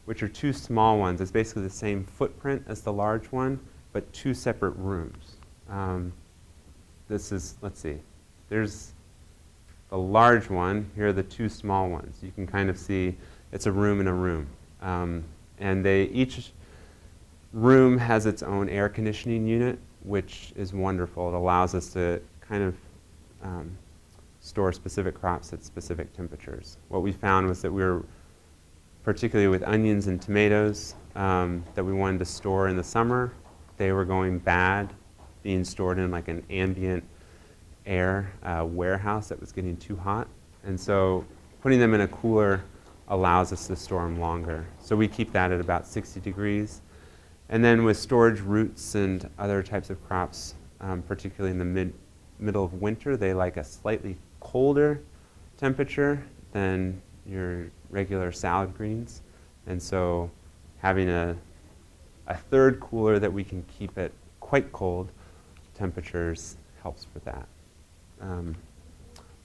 which are 2 small ones. It's basically the same footprint as the large one, but 2 separate rooms. Let's see, there's the large one, here are the 2 small ones. You can kind of see it's a room in a room. And each room has its own air conditioning unit, which is wonderful. It allows us to kind of store specific crops at specific temperatures. What we found was that we were, particularly with onions and tomatoes, that we wanted to store in the summer, they were going bad, being stored in like an ambient air warehouse that was getting too hot. And so putting them in a cooler allows us to store them longer. So we keep that at about 60 degrees. And then with storage roots and other types of crops, particularly in the middle of winter, they like a slightly colder temperature than your regular salad greens. And so having a third cooler that we can keep at quite cold temperatures helps with that.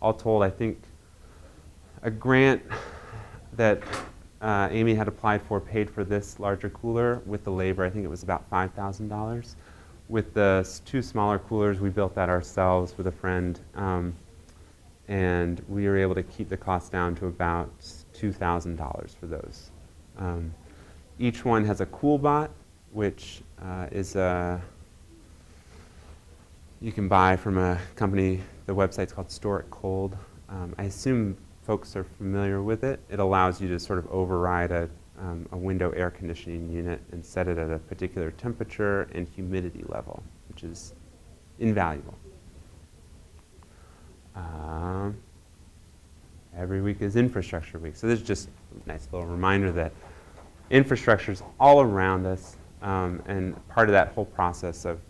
All told, I think a grant that Amy had applied for paid for this larger cooler with the labor. I think it was about $5,000. With the 2 smaller coolers, we built that ourselves with a friend, and we were able to keep the cost down to about $2,000 for those. Each one has a CoolBot, which is you can buy from a company. The website's called Store It Cold. I assume folks are familiar with it. It allows you to sort of override a window air conditioning unit and set it at a particular temperature and humidity level, which is invaluable. Every week is infrastructure week. So this is just a nice little reminder that infrastructure is all around us, and part of that whole process of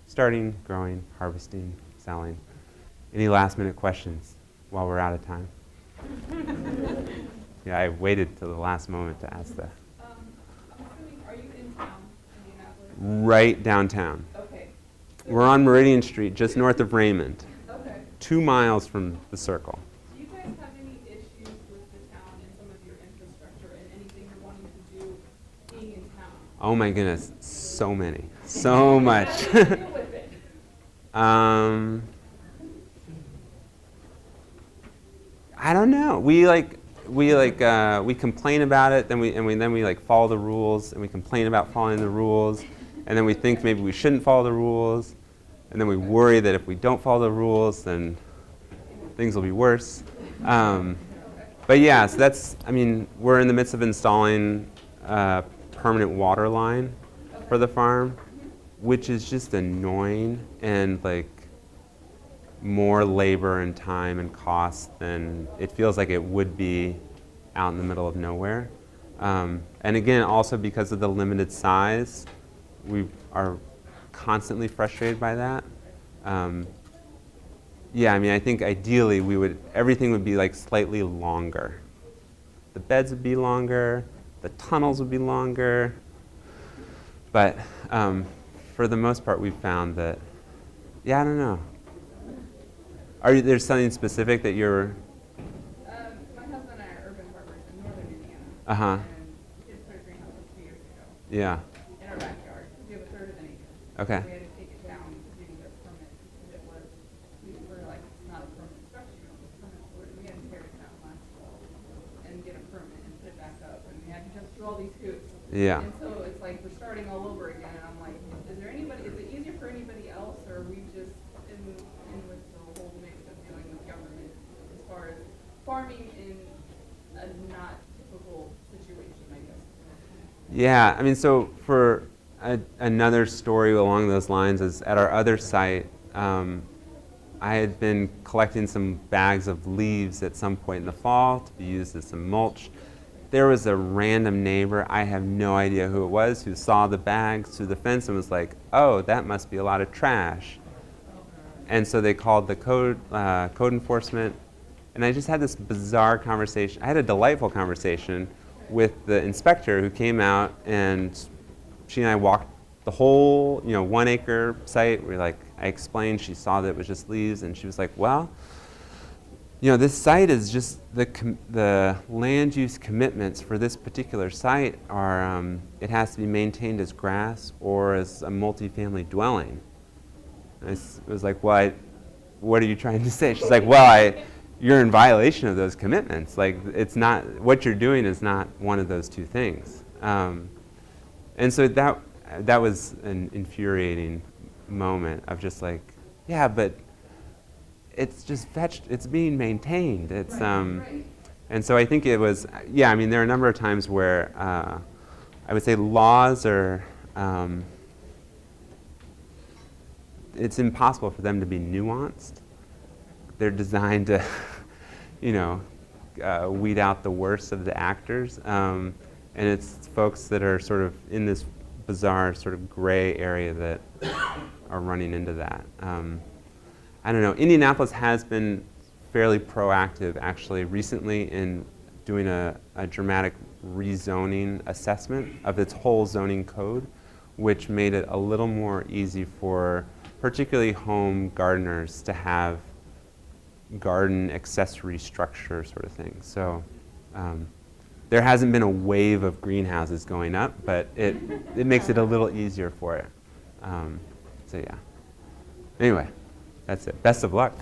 starting, growing, harvesting, selling. Any last minute questions while we're out of time? Yeah, I waited till the last moment to ask that. I'm assuming, are you in town, Indianapolis? Right downtown. Okay. We're on Meridian Street, just north of Raymond, Okay. 2 miles from the circle. Do you guys have any issues with the town and some of your infrastructure and anything you're wanting to do being in town? Oh my goodness, so many, so much. How do you deal with it? I don't know. We complain about it, then we like follow the rules, and we complain about following the rules, and then we think maybe we shouldn't follow the rules, and then we worry that if we don't follow the rules, then things will be worse. But yeah, so we're in the midst of installing a permanent water line for the farm, which is just annoying and like more labor and time and cost than it feels like it would be out in the middle of nowhere. And again, also because of the limited size, we are constantly frustrated by that. Yeah, I think ideally everything would be like slightly longer. The beds would be longer, the tunnels would be longer, but for the most part, we've found that, yeah, I don't know. There's something specific that you're... My husband and I are urban farmers in northern Indiana. Uh-huh. And we just put a greenhouse up 2 years ago Yeah. in our backyard. We have a third of an acre. Okay. We had to take it down to get a permit because we were like, it's not a permanent structure, it's a permanent wood. We had to tear it down last fall and get a permit and put it back up. And we had to jump through all these hoops. Yeah. And so it's like we're starting all over again. And I'm like, is it easier for anybody else, or are we just in with the whole mix of dealing with government as far as farming in a not typical situation, I guess? Yeah, so for another story along those lines is at our other site, I had been collecting some bags of leaves at some point in the fall to be used as some mulch. There was a random neighbor, I have no idea who it was, who saw the bags through the fence and was like, oh, that must be a lot of trash. And so they called the code enforcement, and I just had this bizarre conversation. I had a delightful conversation with the inspector who came out, and she and I walked the whole 1 acre site. I explained, she saw that it was just leaves, and she was like, well, this site is just the land use commitments for this particular site are, it has to be maintained as grass or as a multifamily dwelling. And I was like, well, what are you trying to say? She's like, well, you're in violation of those commitments. Like, it's not, what you're doing is not one of those two things. And so that was an infuriating moment of just like, yeah, but it's just it's being maintained. It's and so I think it was, yeah, I mean, there are a number of times where I would say laws are, it's impossible for them to be nuanced. They're designed to, weed out the worst of the actors. And it's folks that are sort of in this bizarre sort of gray area that are running into that. I don't know. Indianapolis has been fairly proactive, actually, recently in doing a dramatic rezoning assessment of its whole zoning code, which made it a little more easy for particularly home gardeners to have garden accessory structure sort of thing. So there hasn't been a wave of greenhouses going up, but it makes it a little easier for it. So yeah. Anyway, that's it. Best of luck.